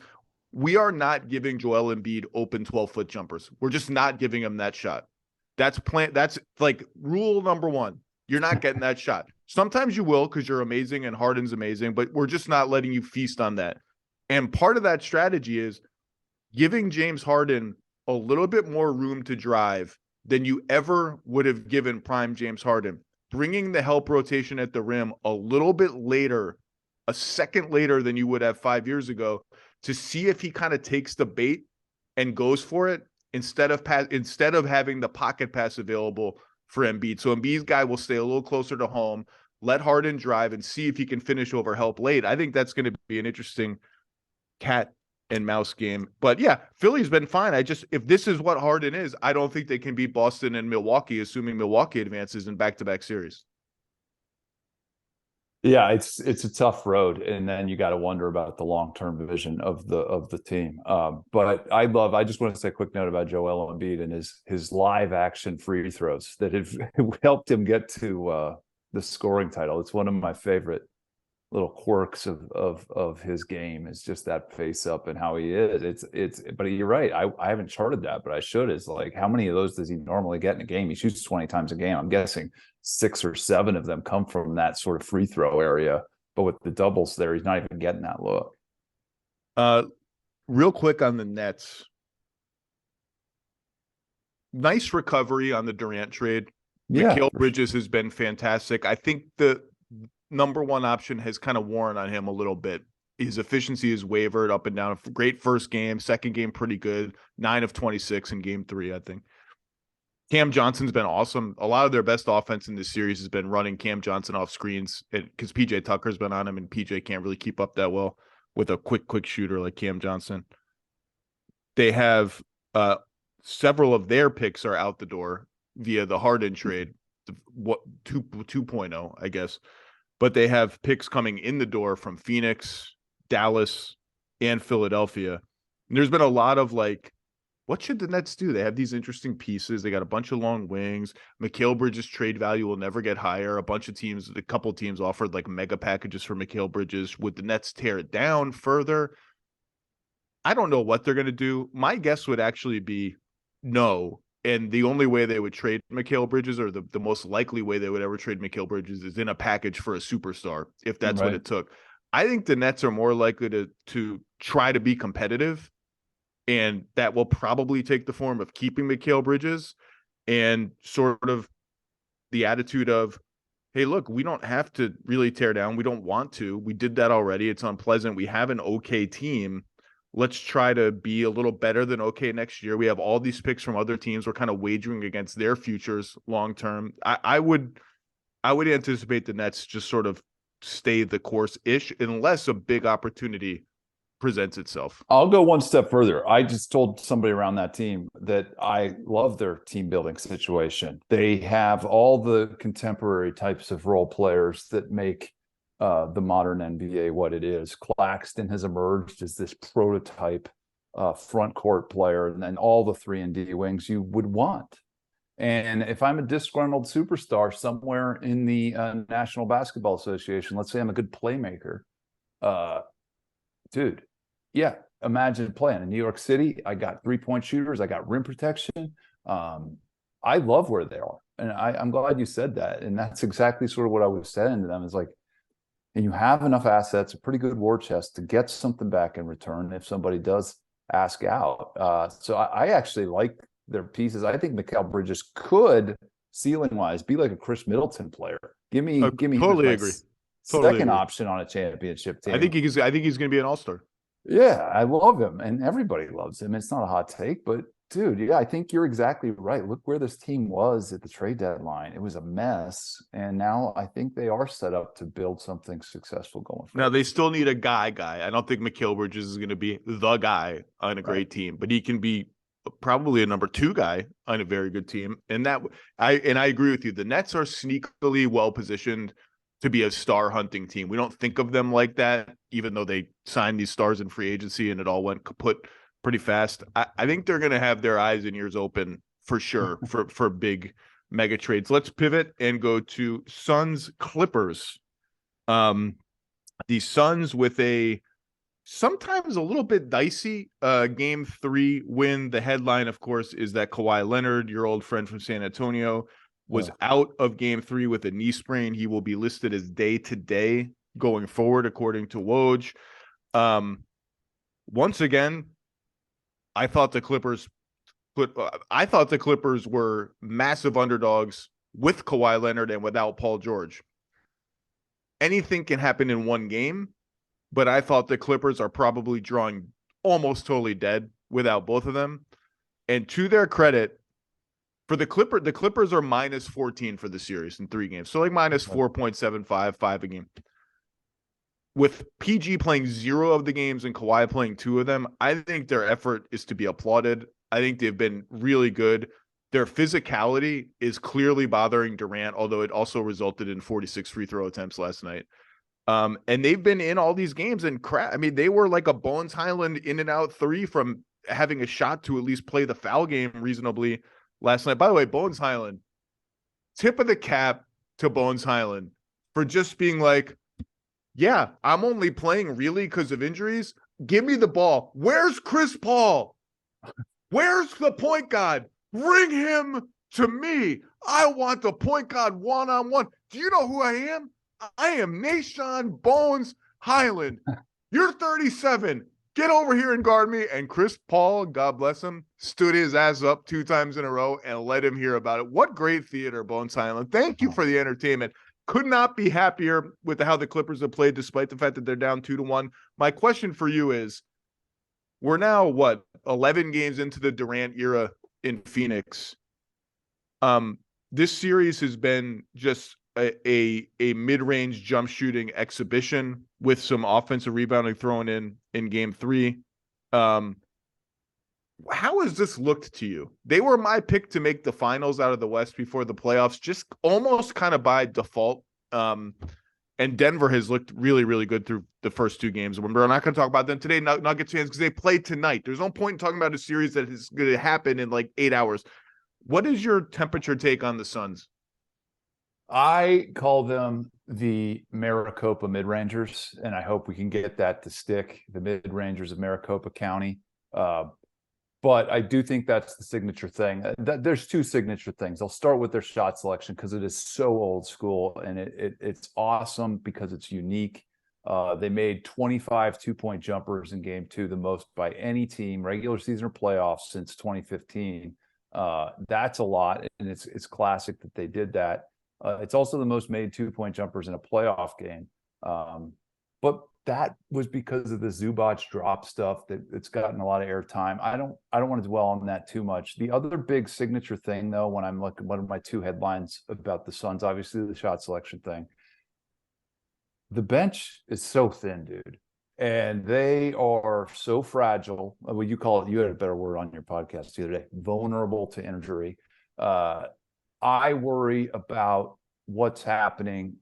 we are not giving Joel Embiid open 12-foot jumpers. We're just not giving him that shot. That's like rule number one. You're not getting that shot. Sometimes you will because you're amazing and Harden's amazing, but we're just not letting you feast on that. And part of that strategy is giving James Harden a little bit more room to drive than you ever would have given prime James Harden. Bringing the help rotation at the rim a little bit later, a second later than you would have 5 years ago, to see if he kind of takes the bait and goes for it instead of having the pocket pass available for Embiid. So Embiid's guy will stay a little closer to home, let Harden drive, and see if he can finish over help late. I think that's going to be an interesting cat and mouse game. But yeah, Philly's been fine. If this is what Harden is, I don't think they can beat Boston and Milwaukee, assuming Milwaukee advances in back-to-back series. Yeah, it's a tough road, and then you got to wonder about the long-term vision of the team. But I just want to say a quick note about Joel Embiid and his live action free throws that have helped him get to the scoring title. It's one of my favorite little quirks of his game, is just that face up and how he is. But you're right. I haven't charted that, but I should. Is like, how many of those does he normally get in a game? He shoots 20 times a game. I'm guessing 6 or 7 of them come from that sort of free throw area. But with the doubles there, he's not even getting that look. Real quick on the Nets. Nice recovery on the Durant trade. Yeah, Mikal Bridges has been fantastic. I think the number one option has kind of worn on him a little bit. His efficiency is wavered up and down. Great first game, second game pretty good. 9 of 26 in game 3, I think. Cam Johnson's been awesome. A lot of their best offense in this series has been running Cam Johnson off screens because PJ Tucker's been on him, and PJ can't really keep up that well with a quick shooter like Cam Johnson. They have several of their picks are out the door via the Harden trade, 2.0, I guess. But they have picks coming in the door from Phoenix, Dallas, and Philadelphia. And there's been a lot of like, what should the Nets do? They have these interesting pieces. They got a bunch of long wings. Mikal Bridges' trade value will never get higher. A couple teams offered like mega packages for Mikal Bridges. Would the Nets tear it down further? I don't know what they're going to do. My guess would actually be no. And the only way they would trade Mikal Bridges, or the most likely way they would ever trade Mikal Bridges, is in a package for a superstar, if that's what it took. I think the Nets are more likely to try to be competitive, and that will probably take the form of keeping Mikal Bridges and sort of the attitude of, hey, look, we don't have to really tear down. We don't want to. We did that already. It's unpleasant. We have an okay team. Let's try to be a little better than okay next year. We have all these picks from other teams. We're kind of wagering against their futures long term. I would anticipate the Nets just sort of stay the course-ish unless a big opportunity presents itself. I'll go one step further. I just told somebody around that team that I love their team building situation. They have all the contemporary types of role players that make the modern NBA what it is. Claxton has emerged as this prototype front court player, and then all the 3-and-D wings you would want. And if I'm a disgruntled superstar somewhere in the National Basketball Association, let's say I'm a good playmaker, dude, yeah, imagine playing in New York City. I got 3-point shooters. I got rim protection. I love where they are. And I'm glad you said that. And that's exactly sort of what I was saying to them, is like, and you have enough assets, a pretty good war chest to get something back in return if somebody does ask out. So I actually like their pieces. I think Mikal Bridges could, ceiling-wise, be like a Chris Middleton player. Give me totally agree. Second option on a championship team. I think he's going to be an all-star. Yeah, I love him, and everybody loves him. It's not a hot take, but dude, yeah, I think you're exactly right. Look where this team was at the trade deadline. It was a mess, and now I think they are set up to build something successful going forward. Now, they still need a guy. I don't think Mikal Bridges is going to be the guy on a great team, but he can be probably a number 2 guy on a very good team. And I agree with you. The Nets are sneakily well-positioned to be a star hunting team. We don't think of them like that, even though they signed these stars in free agency and it all went kaput pretty fast. I think they're going to have their eyes and ears open for sure for big mega trades. Let's pivot and go to Suns Clippers. The Suns with a sometimes a little bit dicey game 3 win. The headline, of course, is that Kawhi Leonard, your old friend from San Antonio, was out of game 3 with a knee sprain. He will be listed as day-to-day going forward, according to Woj. Once again, I thought the Clippers but I thought the Clippers were massive underdogs with Kawhi Leonard and without Paul George. Anything can happen in one game, but I thought the Clippers are probably drawing almost totally dead without both of them. And to their credit, for the Clippers are minus 14 for the series in 3 games. So like minus 4.75, 5 a game. With PG playing 0 of the games and Kawhi playing 2 of them, I think their effort is to be applauded. I think they've been really good. Their physicality is clearly bothering Durant, although it also resulted in 46 free throw attempts last night. And they've been in all these games and crap. I mean, they were like a Bones Highland in and out 3 from having a shot to at least play the foul game reasonably last night. By the way, Bones Highland, tip of the cap to Bones Highland for just being like, yeah, I'm only playing really because of injuries. Give me the ball. Where's Chris Paul? Where's the point guard? Bring him to me. I want the point guard one-on-one. Do you know who I am? I am Nashawn Bones Highland. You're 37. Get over here and guard me. And Chris Paul, God bless him, stood his ass up 2 times in a row and let him hear about it. What great theater, Bones Highland. Thank you for the entertainment. Could not be happier with how the Clippers have played, despite the fact that they're down 2-1. My question for you is, we're now, 11 games into the Durant era in Phoenix. This series has been just a mid-range jump shooting exhibition with some offensive rebounding thrown in game 3. How has this looked to you? They were my pick to make the finals out of the West before the playoffs, just almost kind of by default. And Denver has looked really, really good through the first 2 games. We're not going to talk about them today, Nuggets fans, because they play tonight. There's no point in talking about a series that is going to happen in like 8 hours. What is your temperature take on the Suns? I call them the Maricopa Mid-Rangers, and I hope we can get that to stick, the Mid-Rangers of Maricopa County. But I do think that's the signature thing. There's 2 signature things. I'll start with their shot selection because it is so old school, and it's awesome because it's unique. They made 25 2-point jumpers in game 2, the most by any team, regular season or playoffs, since 2015. That's a lot, and it's classic that they did that. It's also the most made 2-point jumpers in a playoff game. But that was because of the Zubac drop stuff it's gotten a lot of airtime. I don't want to dwell on that too much. The other big signature thing, though, when I'm looking, one of my 2 headlines about the Suns, obviously the shot selection thing. The bench is so thin, dude. And they are so fragile. Well, you call it, you had a better word on your podcast the other day, vulnerable to injury. I worry about what's happening.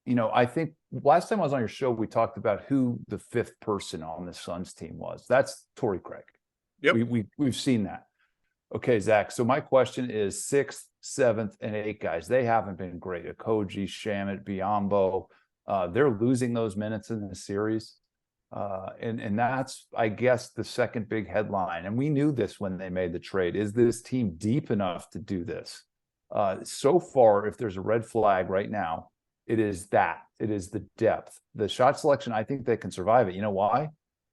I think last time I was on your show, we talked about who the 5th person on the Suns team was. That's Torrey Craig. Yep. We've seen that. Okay, Zach. So my question is 6th, 7th, and 8th guys. They haven't been great. Okogie, Shamet, Biyombo. They're losing those minutes in the series. And that's, I guess, the second big headline. And we knew this when they made the trade. Is this team deep enough to do this? So far, if there's a red flag right now, it is that. It is the depth. The shot selection, I think they can survive it. You know why?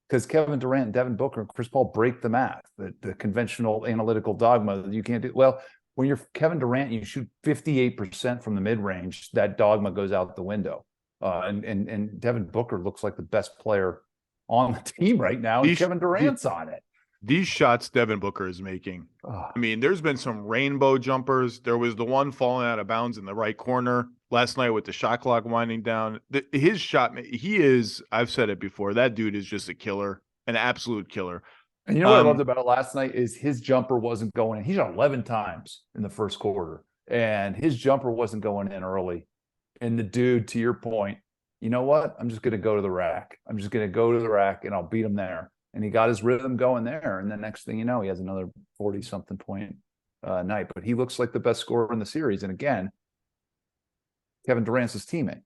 Because Kevin Durant and Devin Booker and Chris Paul break the math, the conventional analytical dogma that you can't do. Well, when you're Kevin Durant, you shoot 58% from the mid-range, that dogma goes out the window. And Devin Booker looks like the best player on the team right now, and Kevin Durant's on it. These shots Devin Booker is making. I mean, there's been some rainbow jumpers. There was the one falling out of bounds in the right corner last night with the shot clock winding down. His shot, I've said it before, that dude is just a killer, an absolute killer. And you know what I loved about it last night is his jumper wasn't going in. He shot 11 times in the first quarter, and his jumper wasn't going in early. And the dude, to your point, you know what? I'm just going to go to the rack. I'm just going to go to the rack, and I'll beat him there. And he got his rhythm going there. And the next thing you know, he has another 40-something point night. But he looks like the best scorer in the series. And again, Kevin Durant's his teammate.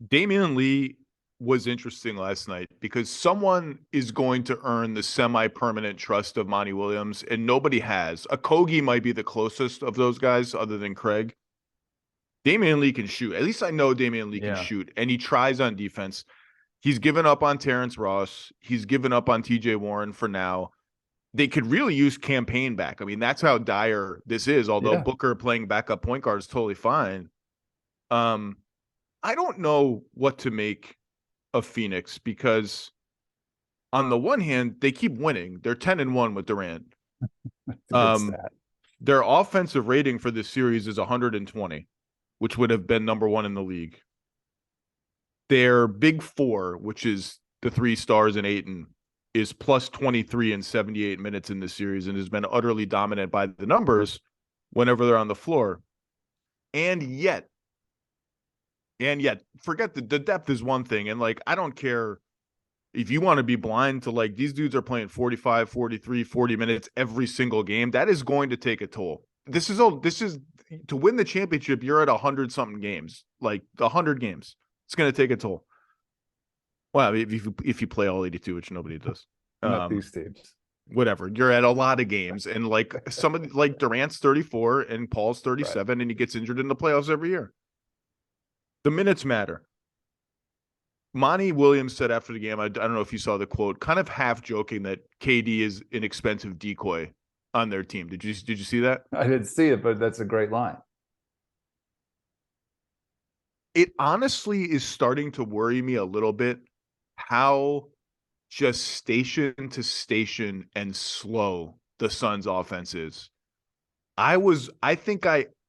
Damian Lee was interesting last night because someone is going to earn the semi-permanent trust of Monty Williams, and nobody has. Okogie might be the closest of those guys other than Craig. Damian Lee can shoot. At least I know Damian Lee can shoot, and he tries on defense. He's given up on Terrence Ross. He's given up on TJ Warren for now. they could really use campaign back. I mean, that's how dire this is. Although Yeah. Booker playing backup point guard is totally fine. I don't know what to make of Phoenix because on the one hand, they keep winning. They're 10-1 with Durant. It's a good stat. Their offensive rating for this series is 120, which would have been number one in the league. Their big four, which is the 3 stars and Ayton, is plus 23 in 78 minutes in this series and has been utterly dominant by the numbers whenever they're on the floor. And yet, forget the depth is one thing. And like, I don't care if you want to be blind to like, these dudes are playing 45, 43, 40 minutes every single game. That is going to take a toll. This is to win the championship. You're at 100 something games, like 100 games. It's going to take a toll. Well, if you play all 82, which nobody does. Not these teams. Whatever. You're at a lot of games. And like somebody like Durant's 34 and Paul's 37, right, and he gets injured in the playoffs every year. The minutes matter. Monty Williams said after the game, I don't know if you saw the quote, kind of half joking that KD is an expensive decoy on their team. Did you see that? I didn't see it, but that's a great line. It honestly is starting to worry me a little bit how just station to station and slow the Suns offense is.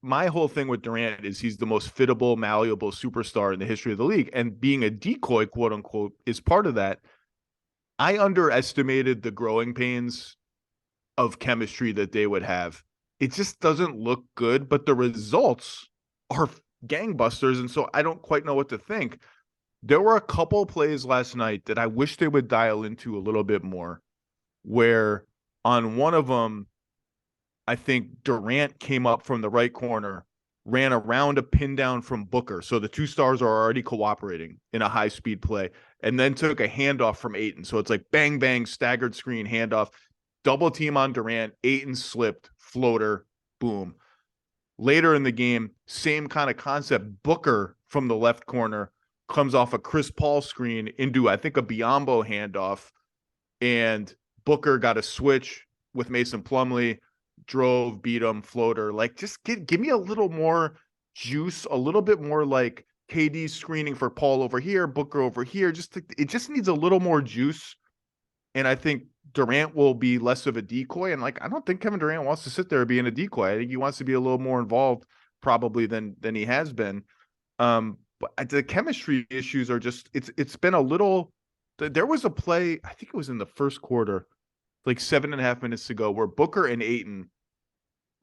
My whole thing with Durant is he's the most fittable, malleable superstar in the history of the league. And being a decoy, quote unquote, is part of that. I underestimated the growing pains of chemistry that they would have. It just doesn't look good, but the results are gangbusters. And so I don't quite know what to think. There were a couple plays last night that I wish they would dial into a little bit more, where on one of them, I think Durant came up from the right corner, ran around a pin down from Booker. So the 2 stars are already cooperating in a high speed play, and then took a handoff from Ayton. So it's like bang, bang, staggered screen, handoff, double team on Durant. Ayton slipped, floater, boom. Later in the game, same kind of concept. Booker from the left corner comes off a Chris Paul screen into, I think, a Biyombo handoff, and Booker got a switch with Mason Plumlee, drove, beat him, floater. Like, just give me a little more juice, a little bit more like KD screening for Paul over here, Booker over here. It just needs a little more juice. And I think Durant will be less of a decoy. And like, I don't think Kevin Durant wants to sit there being a decoy. I think he wants to be a little more involved probably than he has been. But the chemistry issues are just, it's been a little, there was a play, I think it was in the first quarter, like 7.5 minutes to go, where Booker and Ayton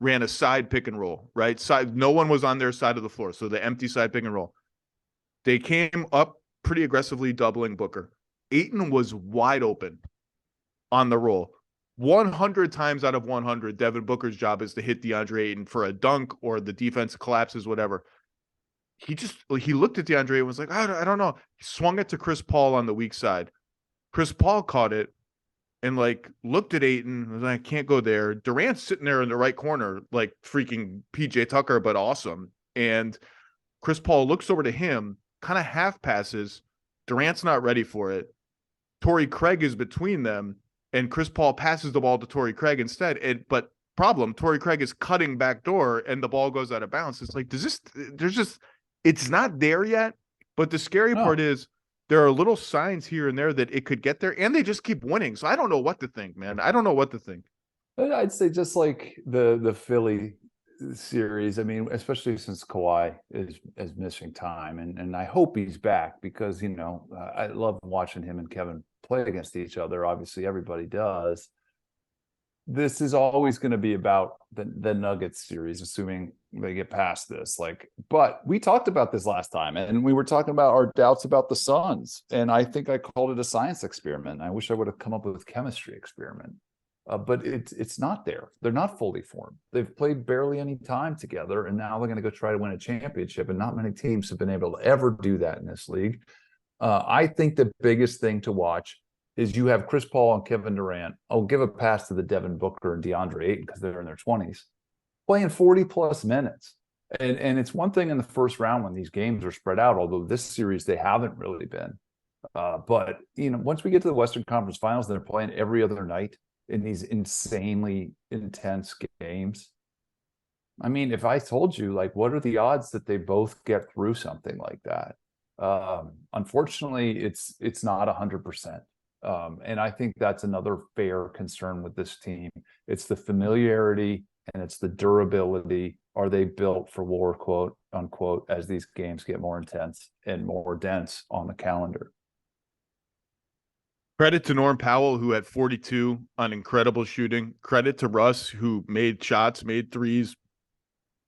ran a side pick and roll, right? No one was on their side of the floor. So the empty side pick and roll. They came up pretty aggressively, doubling Booker. Ayton was wide open on the roll. 100 times out of 100, Devin Booker's job is to hit DeAndre Ayton for a dunk or the defense collapses, whatever. He looked at DeAndre and was like, I don't know. He swung it to Chris Paul on the weak side. Chris Paul caught it and like looked at Ayton, was like, I can't go there. Durant's sitting there in the right corner, like freaking PJ Tucker, but awesome. And Chris Paul looks over to him, kind of half passes. Durant's not ready for it. Torrey Craig is between them, and Chris Paul passes the ball to Torrey Craig instead. But Torrey Craig is cutting back door, and the ball goes out of bounds. It's like, it's not there yet. But the scary part is, there are little signs here and there that it could get there, and they just keep winning. So I don't know what to think, man. I don't know what to think. I'd say just like the Philly series. I mean, especially since Kawhi is missing time, and I hope he's back because I love watching him and Kevin play against each other. Obviously, everybody does. This is always going to be about the Nuggets series, assuming they get past this. But we talked about this last time, and we were talking about our doubts about the Suns, and I think I called it a science experiment. I wish I would have come up with a chemistry experiment, but it's not there. They're not fully formed. They've played barely any time together, and now they're going to go try to win a championship, and not many teams have been able to ever do that in this league. I think the biggest thing to watch is you have Chris Paul and Kevin Durant. I'll give a pass to the Devin Booker and DeAndre Ayton because they're in their 20s, playing 40-plus minutes. And it's one thing in the first round when these games are spread out, although this series they haven't really been. But once we get to the Western Conference Finals, they're playing every other night. in these insanely intense games. I mean, if I told you, like, what are the odds that they both get through something like that? Unfortunately, it's not 100%. And I think that's another fair concern with this team. It's the familiarity and it's the durability. Are they built for war, quote unquote, as these games get more intense and more dense on the calendar? Credit to Norm Powell, who had 42 on incredible shooting. Credit to Russ, who made shots, made threes.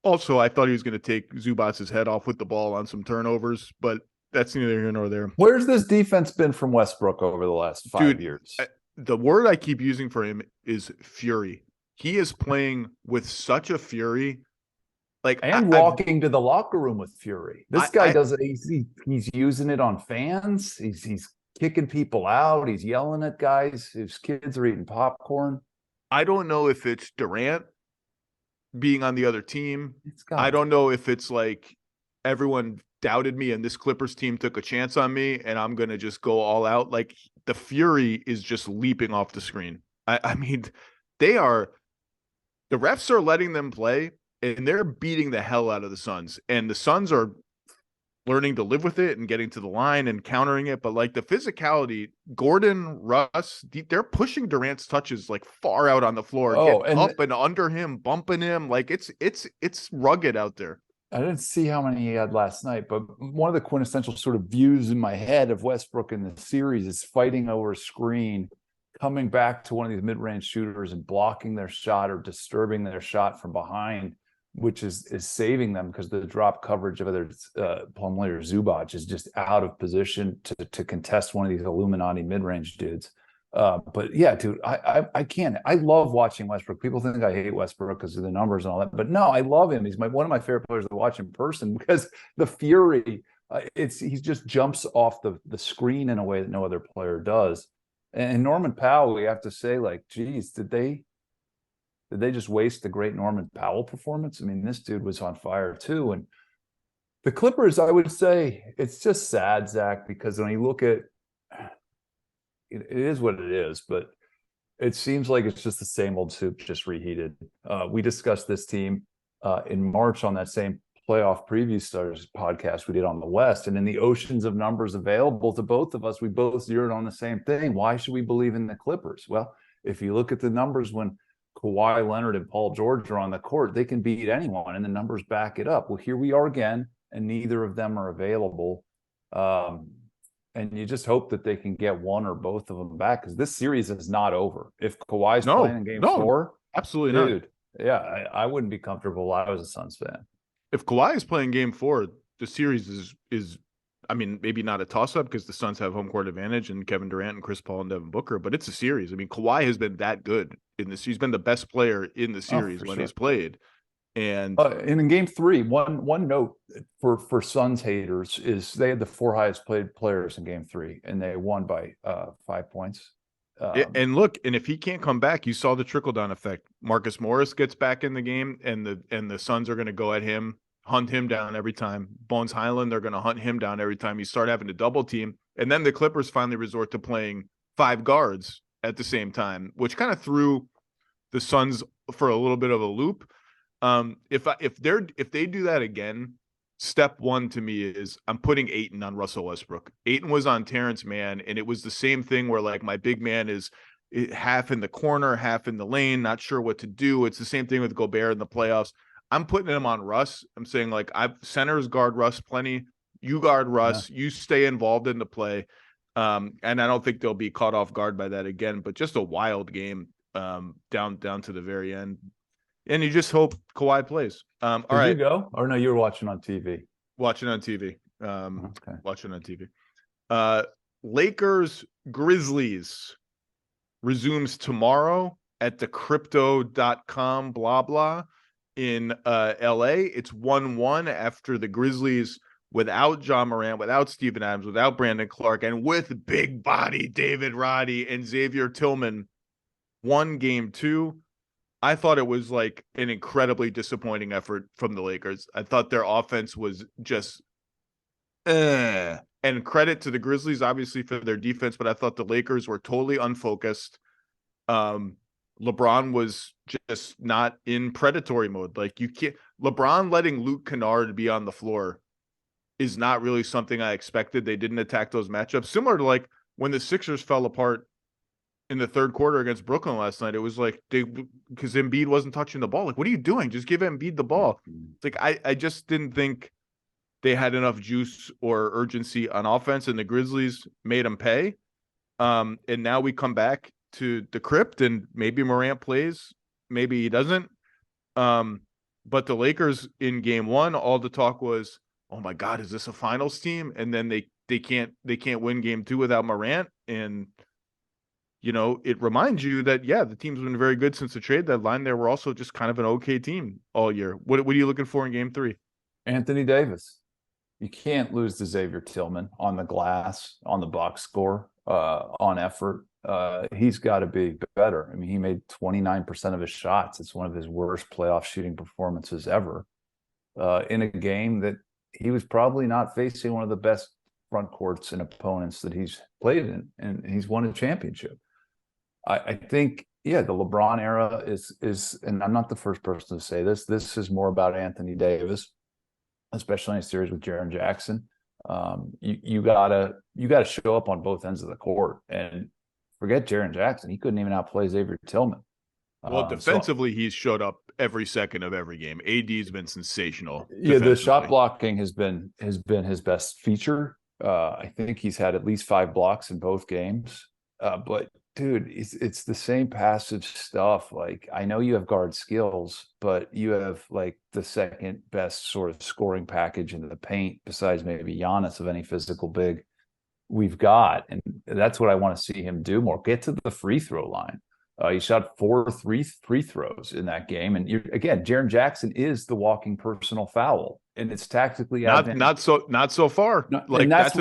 Also, I thought he was going to take Zubac's head off with the ball on some turnovers, but that's neither here nor there. Where's this defense been from Westbrook over the last 5 years? The word I keep using for him is fury. He is playing with such a fury. Like, and walking to the locker room with fury. This guy does it. He's using it on fans. He's kicking people out. He's yelling at guys whose kids are eating popcorn. I don't know if it's Durant being on the other team. I don't know if it's like everyone doubted me and this Clippers team took a chance on me and I'm going to just go all out. Like, the fury is just leaping off the screen. I mean, the refs are letting them play and they're beating the hell out of the Suns, and the Suns are learning to live with it and getting to the line and countering it. But like the physicality, Gordon, Russ, they're pushing Durant's touches like far out on the floor, getting up and under him, bumping him. Like it's rugged out there. I didn't see how many he had last night, but one of the quintessential sort of views in my head of Westbrook in the series is fighting over a screen, coming back to one of these mid-range shooters and blocking their shot or disturbing their shot from behind, which is saving them because the drop coverage of whether it's Plumlee or Zubac is just out of position to contest one of these Illuminati mid-range dudes. But yeah, dude, I can't. I love watching Westbrook. People think I hate Westbrook because of the numbers and all that, but no, I love him. He's one of my favorite players to watch in person because the fury. He just jumps off the screen in a way that no other player does. And Norman Powell, we have to say, like, geez, did they just waste the great Norman Powell performance? I mean, this dude was on fire too. And the Clippers, I would say, it's just sad, Zach, because when you look at it is what it is, but it seems like it's just the same old soup, just reheated. We discussed this team in March on that same playoff preview stars podcast we did on the West. And in the oceans of numbers available to both of us, we both zeroed on the same thing. Why should we believe in the Clippers? Well, if you look at the numbers when Kawhi Leonard and Paul George are on the court, they can beat anyone, and the numbers back it up. Well, here we are again, and neither of them are available. And you just hope that they can get one or both of them back, because this series is not over. If Kawhi's playing in game 4, absolutely dude, not. Yeah, I wouldn't be comfortable if I was a Suns fan. If Kawhi is playing game 4, the series is I mean, maybe not a toss-up because the Suns have home court advantage and Kevin Durant and Chris Paul and Devin Booker, but it's a series. I mean, Kawhi has been that good in this. He's been the best player in the series when he's played. And in game 3, one note for Suns haters is they had the 4 highest played players in game 3, and they won by 5 points. And look, and if he can't come back, you saw the trickle-down effect. Marcus Morris gets back in the game, and the Suns are going to go at him, hunt him down every time. Bones Highland, they're going to hunt him down every time you start having to double team. And then the Clippers finally resort to playing 5 guards at the same time, which kind of threw the Suns for a little bit of a loop. If they do that again, step one to me is I'm putting Ayton on Russell Westbrook. Ayton was on Terrence Mann, and it was the same thing where, like, my big man is half in the corner, half in the lane, not sure what to do. It's the same thing with Gobert in the playoffs. I'm putting him on Russ. I'm saying, like, centers guard Russ plenty. You guard Russ. Yeah. You stay involved in the play. And I don't think they'll be caught off guard by that again, but just a wild game down to the very end. And you just hope Kawhi plays. All right. Did you go? Or no, you were watching on TV. Watching on TV. Watching on TV. Lakers-Grizzlies resumes tomorrow at the crypto.com blah blah in LA. It's 1-1 after the Grizzlies, without John Morant, without Steven Adams, without Brandon Clark, and with big body David Roddy and Xavier Tillman, won game 2. I thought it was like an incredibly disappointing effort from the Lakers. I thought their offense was just and credit to the Grizzlies, obviously, for their defense, but I thought the Lakers were totally unfocused. LeBron was just not in predatory mode. Like you can't LeBron letting Luke Kennard be on the floor is not really something I expected. They didn't attack those matchups. Similar to like when the Sixers fell apart in the third quarter against Brooklyn last night. It was like because Embiid wasn't touching the ball. Like, what are you doing? Just give Embiid the ball. It's like I just didn't think they had enough juice or urgency on offense, and the Grizzlies made them pay. And now we come back to the crypt, and maybe Morant plays, maybe he doesn't. But the Lakers in game one, all the talk was, oh my God, is this a finals team? And then they can't win game two without Morant. And it reminds you that, yeah, the team's been very good since the trade deadline. They were also just kind of an okay team all year. What are you looking for in game three? Anthony Davis. You can't lose to Xavier Tillman on the glass, on the box score, on effort. He's got to be better. I mean, he made 29% of his shots. It's one of his worst playoff shooting performances ever in a game that he was probably not facing one of the best front courts and opponents that he's played in, and he's won a championship. I think, yeah, the LeBron era is, and I'm not the first person to say this. This is more about Anthony Davis, especially in a series with Jaren Jackson. You gotta show up on both ends of the court, and forget Jaren Jackson. He couldn't even outplay Xavier Tillman. Well, defensively, he's showed up every second of every game. AD's been sensational. Yeah, the shot blocking has been his best feature. I think he's had at least 5 blocks in both games. But dude, it's the same passive stuff. Like, I know you have guard skills, but you have like the second best sort of scoring package in the paint besides maybe Giannis of any physical big we've got. And that's what I want to see him do more. Get to the free throw line. He shot 4 free throws in that game. And again, Jaren Jackson is the walking personal foul, and it's tactically not so far. No, like that's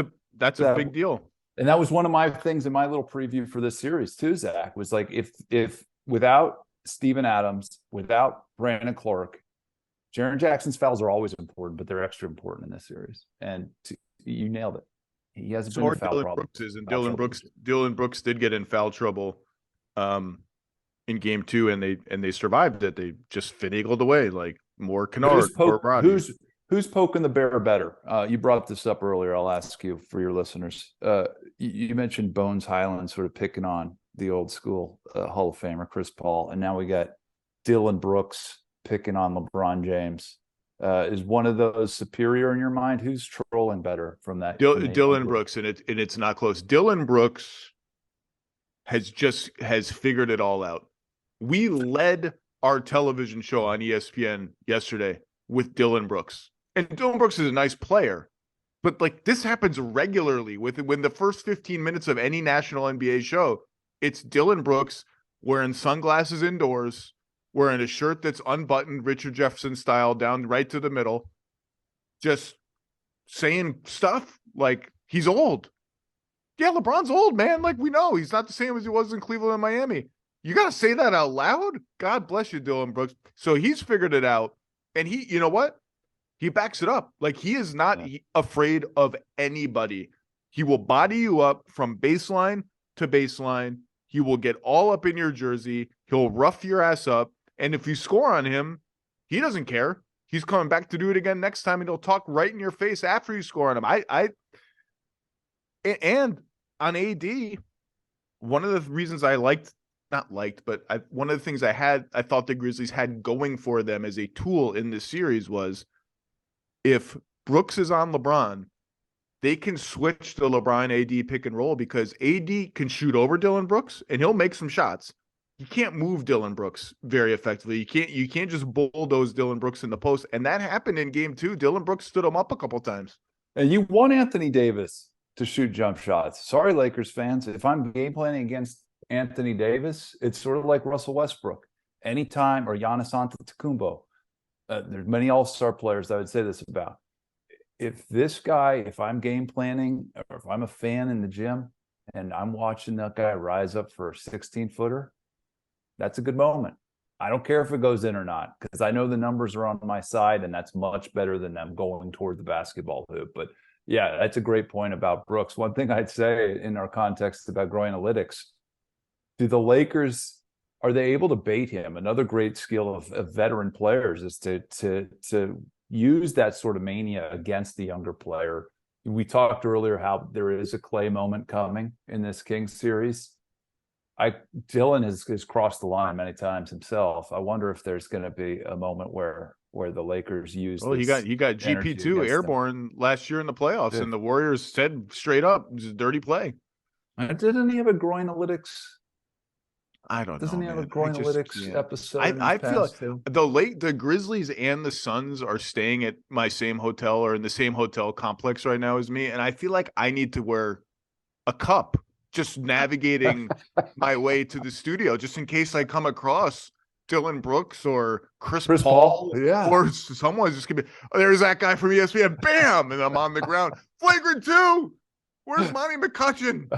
a big deal. And that was one of my things in my little preview for this series too, Zach, was like, if without Steven Adams, without Brandon Clark, Jaren Jackson's fouls are always important, but they're extra important in this series. And you nailed it. He hasn't been in foul problem. Dillon Brooks did get in foul trouble in game 2, and they survived it. They just finagled away, like more Kennard, more Rodney. Who's poking the bear better? You brought this up earlier. I'll ask you for your listeners. You mentioned Bones Highland sort of picking on the old school Hall of Famer Chris Paul, and now we got Dillon Brooks picking on LeBron James. Is one of those superior in your mind? Who's trolling better from that? Dillon Brooks, and it's not close. Dillon Brooks has figured it all out. We led our television show on ESPN yesterday with Dillon Brooks. And Dillon Brooks is a nice player, but like this happens regularly when the first 15 minutes of any national NBA show, it's Dillon Brooks wearing sunglasses indoors, wearing a shirt that's unbuttoned, Richard Jefferson style, down right to the middle, just saying stuff like he's old. Yeah, LeBron's old, man. Like, we know he's not the same as he was in Cleveland and Miami. You got to say that out loud? God bless you, Dillon Brooks. So he's figured it out. And he, you know what? He backs it up. Like, he is not afraid of anybody. He will body you up from baseline to baseline. He will get all up in your jersey. He'll rough your ass up. And if you score on him, he doesn't care. He's coming back to do it again next time, and he'll talk right in your face after you score on him. And on AD, one of the reasons one of the things I thought the Grizzlies had going for them as a tool in this series was if Brooks is on LeBron, they can switch the LeBron AD pick and roll because AD can shoot over Dillon Brooks and he'll make some shots. You can't move Dillon Brooks very effectively. You can't just bulldoze Dillon Brooks in the post. And that happened in game 2. Dillon Brooks stood him up a couple times. And you want Anthony Davis to shoot jump shots. Sorry, Lakers fans. If I'm game planning against Anthony Davis, it's sort of like Russell Westbrook. Anytime, or Giannis Antetokounmpo. There's many all-star players that I would say this about. If I'm game planning, or if I'm a fan in the gym, and I'm watching that guy rise up for a 16-footer, that's a good moment. I don't care if it goes in or not, because I know the numbers are on my side, and that's much better than them going toward the basketball hoop. But yeah, that's a great point about Brooks. One thing I'd say in our context about growing analytics, are they able to bait him? Another great skill of veteran players is to use that sort of mania against the younger player. We talked earlier how there is a Clay moment coming in this Kings series. Dillon has crossed the line many times himself. I wonder if there's going to be a moment where the Lakers use. Well, he got GP2 airborne last year in the playoffs, and the Warriors said straight up, "It's a dirty play." Didn't he have a groinalytics? I don't know. Doesn't he have a groinalytics episode? I feel like the Grizzlies and the Suns are staying at my same hotel or in the same hotel complex right now as me, and I feel like I need to wear a cup just navigating my way to the studio, just in case I come across Dillon Brooks or Chris Paul, or someone's just gonna be, oh, there's that guy from ESPN, bam, and I'm on the ground. Flagrant 2. Where's Monty McCutcheon?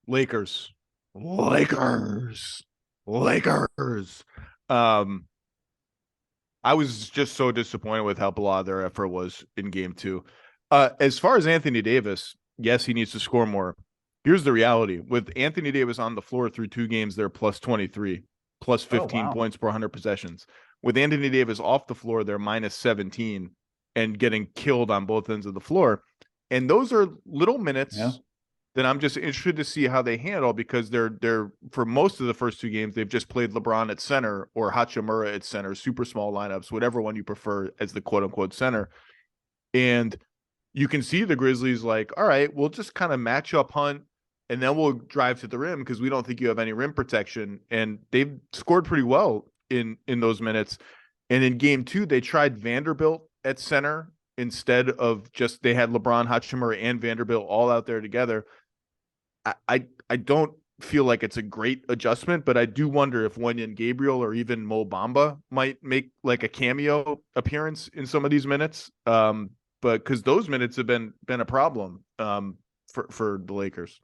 Lakers. I was just so disappointed with how blah their effort was in game 2. As far as Anthony Davis, yes, he needs to score more. Here's the reality. With Anthony Davis on the floor through 2 games, they're plus 23, plus 15 points per 100 possessions. With Anthony Davis off the floor, they're minus 17 and getting killed on both ends of the floor. And those are little minutes that I'm just interested to see how they handle, because they're for most of the first 2 games, they've just played LeBron at center or Hachimura at center, super small lineups, whatever one you prefer as the quote-unquote center. And you can see the Grizzlies like, all right, we'll just kind of match up Hunt, and then we'll drive to the rim because we don't think you have any rim protection. And they've scored pretty well in those minutes. And in game 2, they tried Vanderbilt at center instead of just, they had LeBron, Hachimura, and Vanderbilt all out there together. I don't feel like it's a great adjustment, but I do wonder if Wenyen Gabriel or even Mo Bamba might make like a cameo appearance in some of these minutes. But because those minutes have been a problem for the Lakers.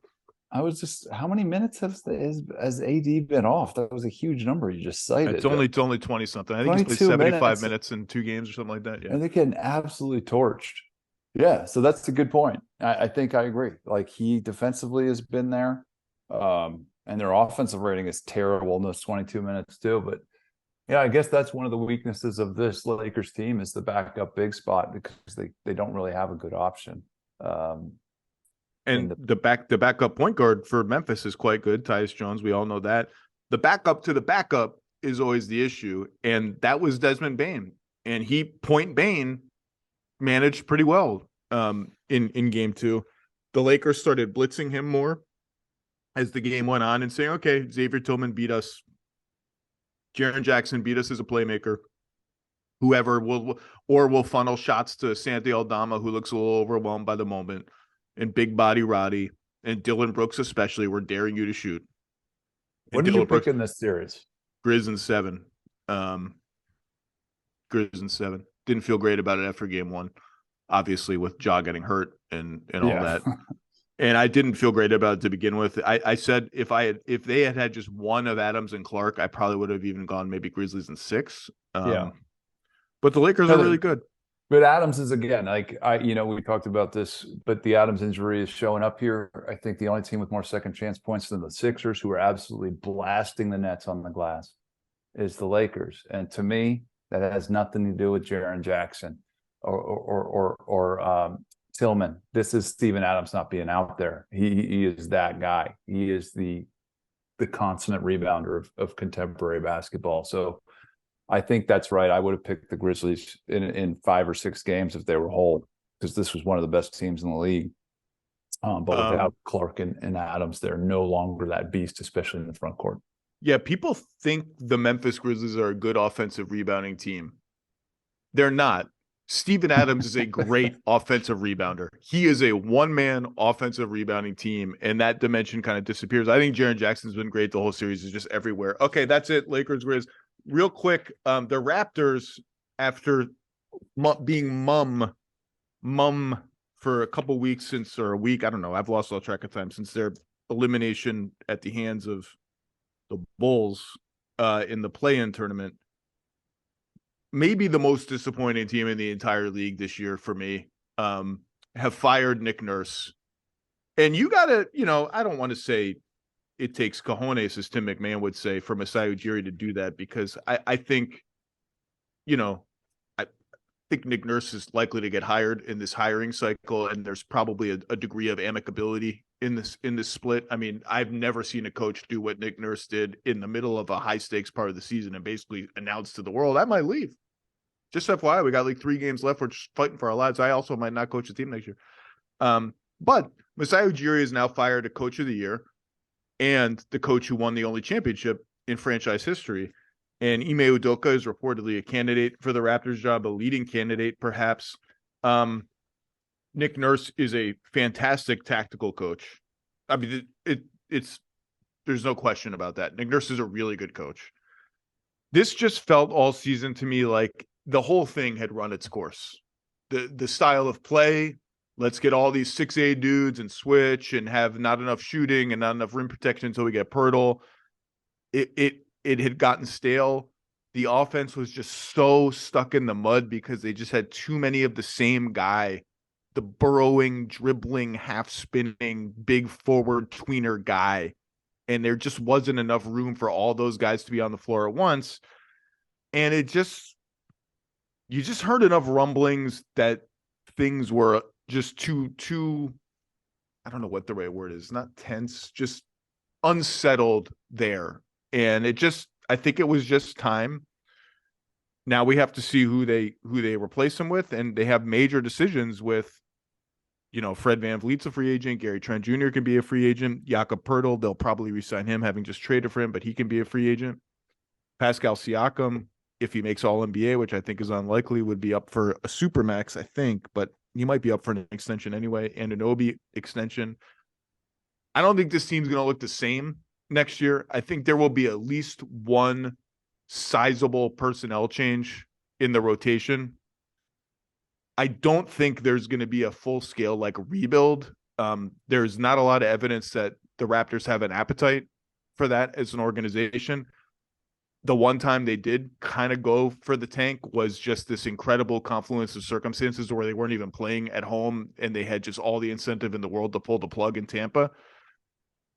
I was just, how many minutes has AD been off? That was a huge number you just cited. It's only 20 something. I think he's played 75 minutes in 2 games or something like that. Yeah, and they getting absolutely torched. Yeah, so that's a good point. I think I agree. Like, he defensively has been there, and their offensive rating is terrible in those 22 minutes too. But yeah, I guess that's one of the weaknesses of this Lakers team is the backup big spot, because they don't really have a good option. And the backup point guard for Memphis is quite good, Tyus Jones. We all know that. The backup to the backup is always the issue, and that was Desmond Bane. And Point Bane managed pretty well in game 2. The Lakers started blitzing him more as the game went on and saying, okay, Xavier Tillman beat us. Jaren Jackson beat us as a playmaker. Whoever will funnel shots to Santi Aldama, who looks a little overwhelmed by the moment, and Big Body Roddy and Dillon Brooks especially were daring you to shoot. What did you pick in this series? Grizz in 7. Grizz in 7. Didn't feel great about it after game 1, obviously, with Ja getting hurt and all that. And I didn't feel great about it to begin with. I said if they had just one of Adams and Clark, I probably would have even gone maybe Grizzlies in 6. But the Lakers are really good. But Adams is, again, like, we talked about this, but the Adams injury is showing up here. I think the only team with more second chance points than the Sixers, who are absolutely blasting the Nets on the glass, is the Lakers. And to me, that has nothing to do with Jaren Jackson or Tillman. This is Steven Adams not being out there. He is that guy. He is the consummate rebounder of contemporary basketball. So I think that's right. I would have picked the Grizzlies in 5 or 6 games if they were whole, because this was one of the best teams in the league. But without Clark and Adams, they're no longer that beast, especially in the front court. Yeah, people think the Memphis Grizzlies are a good offensive rebounding team. They're not. Steven Adams is a great offensive rebounder. He is a one-man offensive rebounding team, and that dimension kind of disappears. I think Jaren Jackson's been great the whole series. Is just everywhere. Okay, that's it. Lakers, Grizz. Real quick, the Raptors, after being mum for a couple weeks or a week, I don't know, I've lost all track of time, since their elimination at the hands of the Bulls in the play-in tournament, maybe the most disappointing team in the entire league this year for me, have fired Nick Nurse. And you got to, I don't want to say it takes cojones, as Tim McMahon would say, for Masai Ujiri to do that, because I think, I think Nick Nurse is likely to get hired in this hiring cycle, and there's probably a degree of amicability in this split. I mean, I've never seen a coach do what Nick Nurse did in the middle of a high stakes part of the season and basically announce to the world, I might leave. Just FYI, we got like 3 games left. We're just fighting for our lives. I also might not coach the team next year. But Masai Ujiri is now fired a coach of the year and the coach who won the only championship in franchise history. And Ime Udoka is reportedly a candidate for the Raptors job, a leading candidate, perhaps. Nick Nurse is a fantastic tactical coach. I mean, it's there's no question about that. Nick Nurse is a really good coach. This just felt all season to me like the whole thing had run its course. The style of play, let's get all these 6'8" dudes and switch and have not enough shooting and not enough rim protection until we get Pirtle. It had gotten stale. The offense was just so stuck in the mud because they just had too many of the same guy, the burrowing, dribbling, half spinning, big forward tweener guy. And there just wasn't enough room for all those guys to be on the floor at once. And you just heard enough rumblings that things were just too, I don't know what the right word is, not tense, just unsettled there. And I think it was just time. Now we have to see who they replace him with, and they have major decisions with, Fred VanVleet's a free agent. Gary Trent Jr. can be a free agent. Jakob Poeltl, they'll probably re-sign him, having just traded for him, but he can be a free agent. Pascal Siakam, if he makes All-NBA, which I think is unlikely, would be up for a supermax, I think, but he might be up for an extension anyway, and an Obi extension. I don't think this team's going to look the same next year. I think there will be at least one sizable personnel change in the rotation. I don't think there's going to be a full-scale rebuild. There's not a lot of evidence that the Raptors have an appetite for that as an organization. The one time they did kind of go for the tank was just this incredible confluence of circumstances where they weren't even playing at home and they had just all the incentive in the world to pull the plug in Tampa.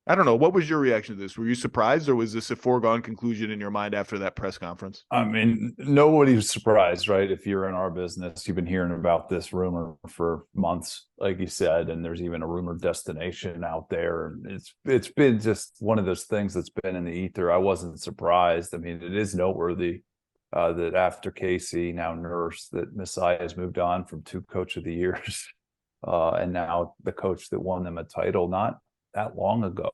I don't know. What was your reaction to this? Were you surprised, or was this a foregone conclusion in your mind after that press conference? I mean, nobody's surprised, right? If you're in our business, you've been hearing about this rumor for months, like you said, and there's even a rumored destination out there. And it's been just one of those things that's been in the ether. I wasn't surprised. I mean, it is noteworthy that after Casey, now Nurse, that Masai has moved on from 2 coach of the years and now the coach that won them a title not that long ago.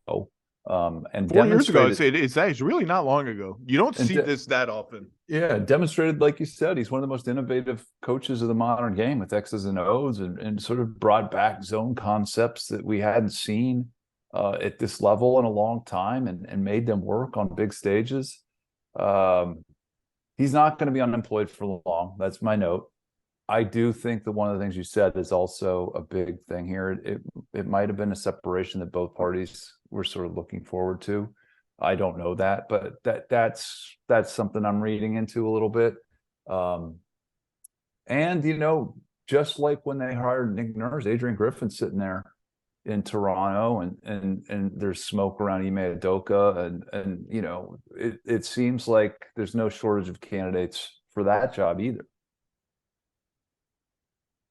And 4 years ago, it's really not long ago. You don't see this that often. Yeah, demonstrated, like you said, he's one of the most innovative coaches of the modern game with X's and O's, and sort of brought back zone concepts that we hadn't seen at this level in a long time, and made them work on big stages. He's not going to be unemployed for long. That's my note. I do think that one of the things you said is also a big thing here. It might have been a separation that both parties were sort of looking forward to. I don't know that, but that's something I'm reading into a little bit. And just like when they hired Nick Nurse, Adrian Griffin's sitting there in Toronto, and there's smoke around Ime Udoka, and it seems like there's no shortage of candidates for that job either.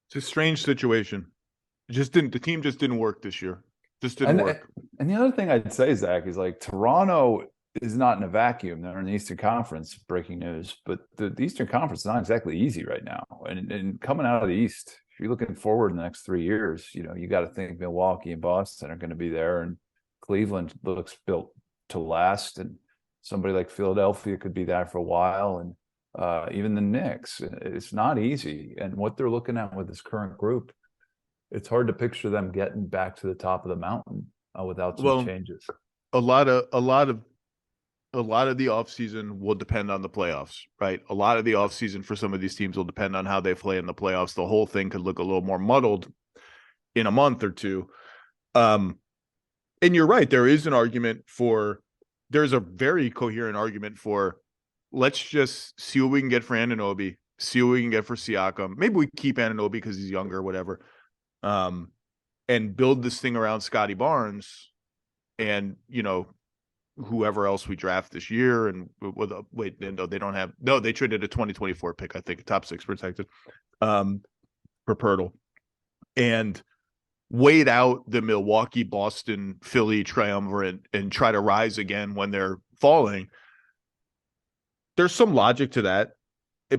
It's a strange situation. The team just didn't work this year. Just didn't work. And the other thing I'd say, Zach, is Toronto is not in a vacuum. They're in the Eastern Conference, breaking news. But the Eastern Conference is not exactly easy right now. And coming out of the East, if you're looking forward in the next 3 years, you got to think Milwaukee and Boston are going to be there. And Cleveland looks built to last. And somebody like Philadelphia could be there for a while. And even the Knicks, it's not easy. And what they're looking at with this current group, it's hard to picture them getting back to the top of the mountain without some changes. A lot of the offseason will depend on the playoffs, right? A lot of the offseason for some of these teams will depend on how they play in the playoffs. The whole thing could look a little more muddled in a month or two. And you're right. There's a very coherent argument for, let's just see what we can get for Anunoby, see what we can get for Siakam. Maybe we keep Anunoby because he's younger, whatever. And build this thing around Scotty Barnes and, whoever else we draft this year. And they traded a 2024 pick, I think, top 6 protected for Pirtle, and wait out the Milwaukee, Boston, Philly triumvirate and try to rise again when they're falling. There's some logic to that.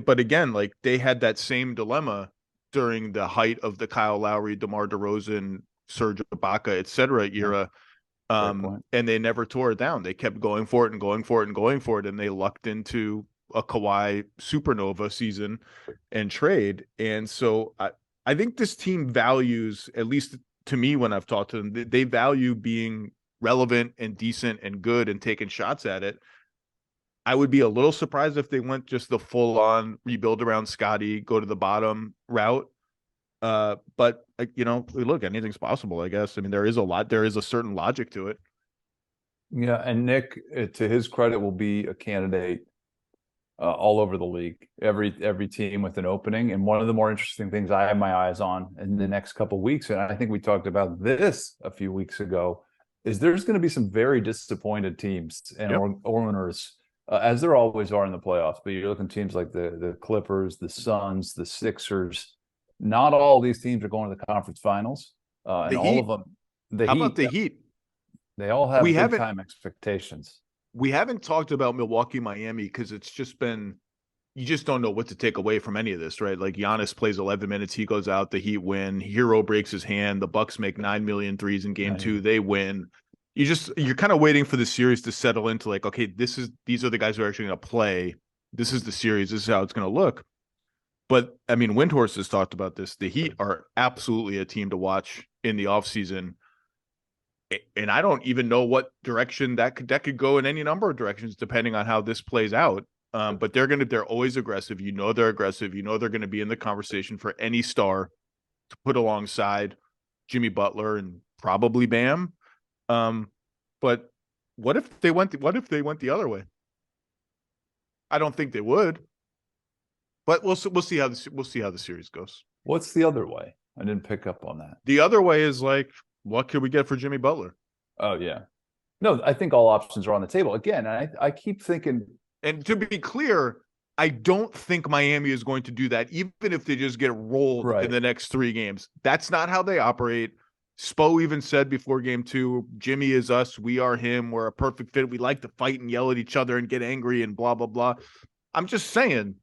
But again, like, they had that same dilemma during the height of the Kyle Lowry, DeMar DeRozan, Serge Ibaka, et cetera era. And they never tore it down. They kept going for it and going for it and going for it. And they lucked into a Kawhi supernova season and trade. And so I think this team values, at least to me, when I've talked to them, they value being relevant and decent and good and taking shots at it. I would be a little surprised if they went just the full on rebuild around Scotty, go to the bottom route. But look, anything's possible, I guess. I mean, there is a certain logic to it. Yeah. And Nick, to his credit, will be a candidate all over the league, every team with an opening. And one of the more interesting things I have my eyes on in the next couple of weeks, and I think we talked about this a few weeks ago, is there's going to be some very disappointed teams and owners, as there always are in the playoffs. But you're looking at teams like the Clippers, the Suns, the Sixers. Not all these teams are going to the conference finals, and all of them. How about the Heat? They all have big time expectations. We haven't talked about Milwaukee, Miami, because it's just been, you just don't know what to take away from any of this, right? Like, Giannis plays 11 minutes, he goes out, the Heat win. Hero breaks his hand. The Bucks make 9 million threes in game 2. They win. You're kind of waiting for the series to settle into, like, okay, these are the guys who are actually going to play. This is the series. This is how it's going to look. But I mean, Windhorst has talked about this. The Heat are absolutely a team to watch in the offseason. And I don't even know what direction that could go in any number of directions, depending on how this plays out. But they're always aggressive. They're aggressive. They're going to be in the conversation for any star to put alongside Jimmy Butler and probably Bam. But what if they went the other way? I don't think they would. But we'll see how the series goes. What's the other way? I didn't pick up on that. The other way is, like, what could we get for Jimmy Butler? Oh yeah, no, I think all options are on the table. Again, I keep thinking. And to be clear, I don't think Miami is going to do that, even if they just get rolled in the next 3 games. That's not how they operate. Spo even said before game 2, Jimmy is us, we are him. We're a perfect fit. We like to fight and yell at each other and get angry and blah blah blah. I'm just saying.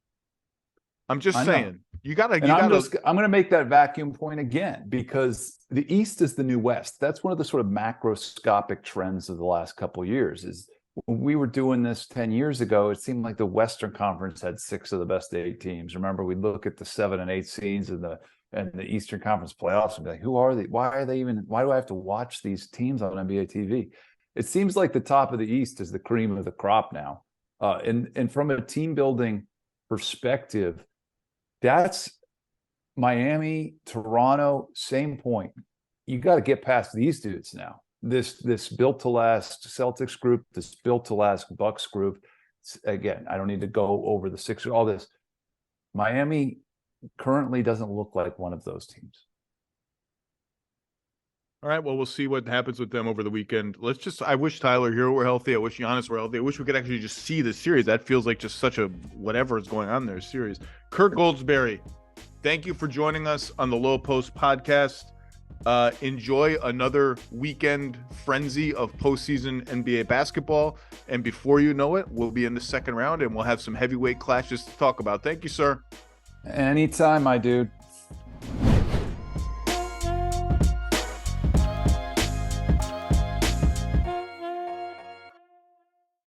You gotta. I'm going to make that vacuum point again, because the East is the new West. That's one of the sort of macroscopic trends of the last couple of years. Is when we were doing this 10 years ago, it seemed like the Western Conference had 6 of the best 8 teams. Remember, we'd look at the 7 and 8 seeds and the Eastern Conference playoffs and be like, who are they? Why do I have to watch these teams on NBA TV? It seems like the top of the East is the cream of the crop now. And from a team building perspective, that's Miami, Toronto, same point. You got to get past these dudes now. This built to last Celtics group, this built to last Bucks group. Again, I don't need to go over the Sixers, all this. Miami currently doesn't look like one of those teams. All right, well, we'll see what happens with them over the weekend. I wish Tyler Hero were healthy. I wish Giannis were healthy. I wish we could actually just see the series. That feels like just such a whatever is going on there series. Kirk Goldsberry, thank you for joining us on the Lowe Post podcast. Enjoy another weekend frenzy of postseason NBA basketball. And before you know it, we'll be in the second round and we'll have some heavyweight clashes to talk about. Thank you, sir. Anytime, my dude.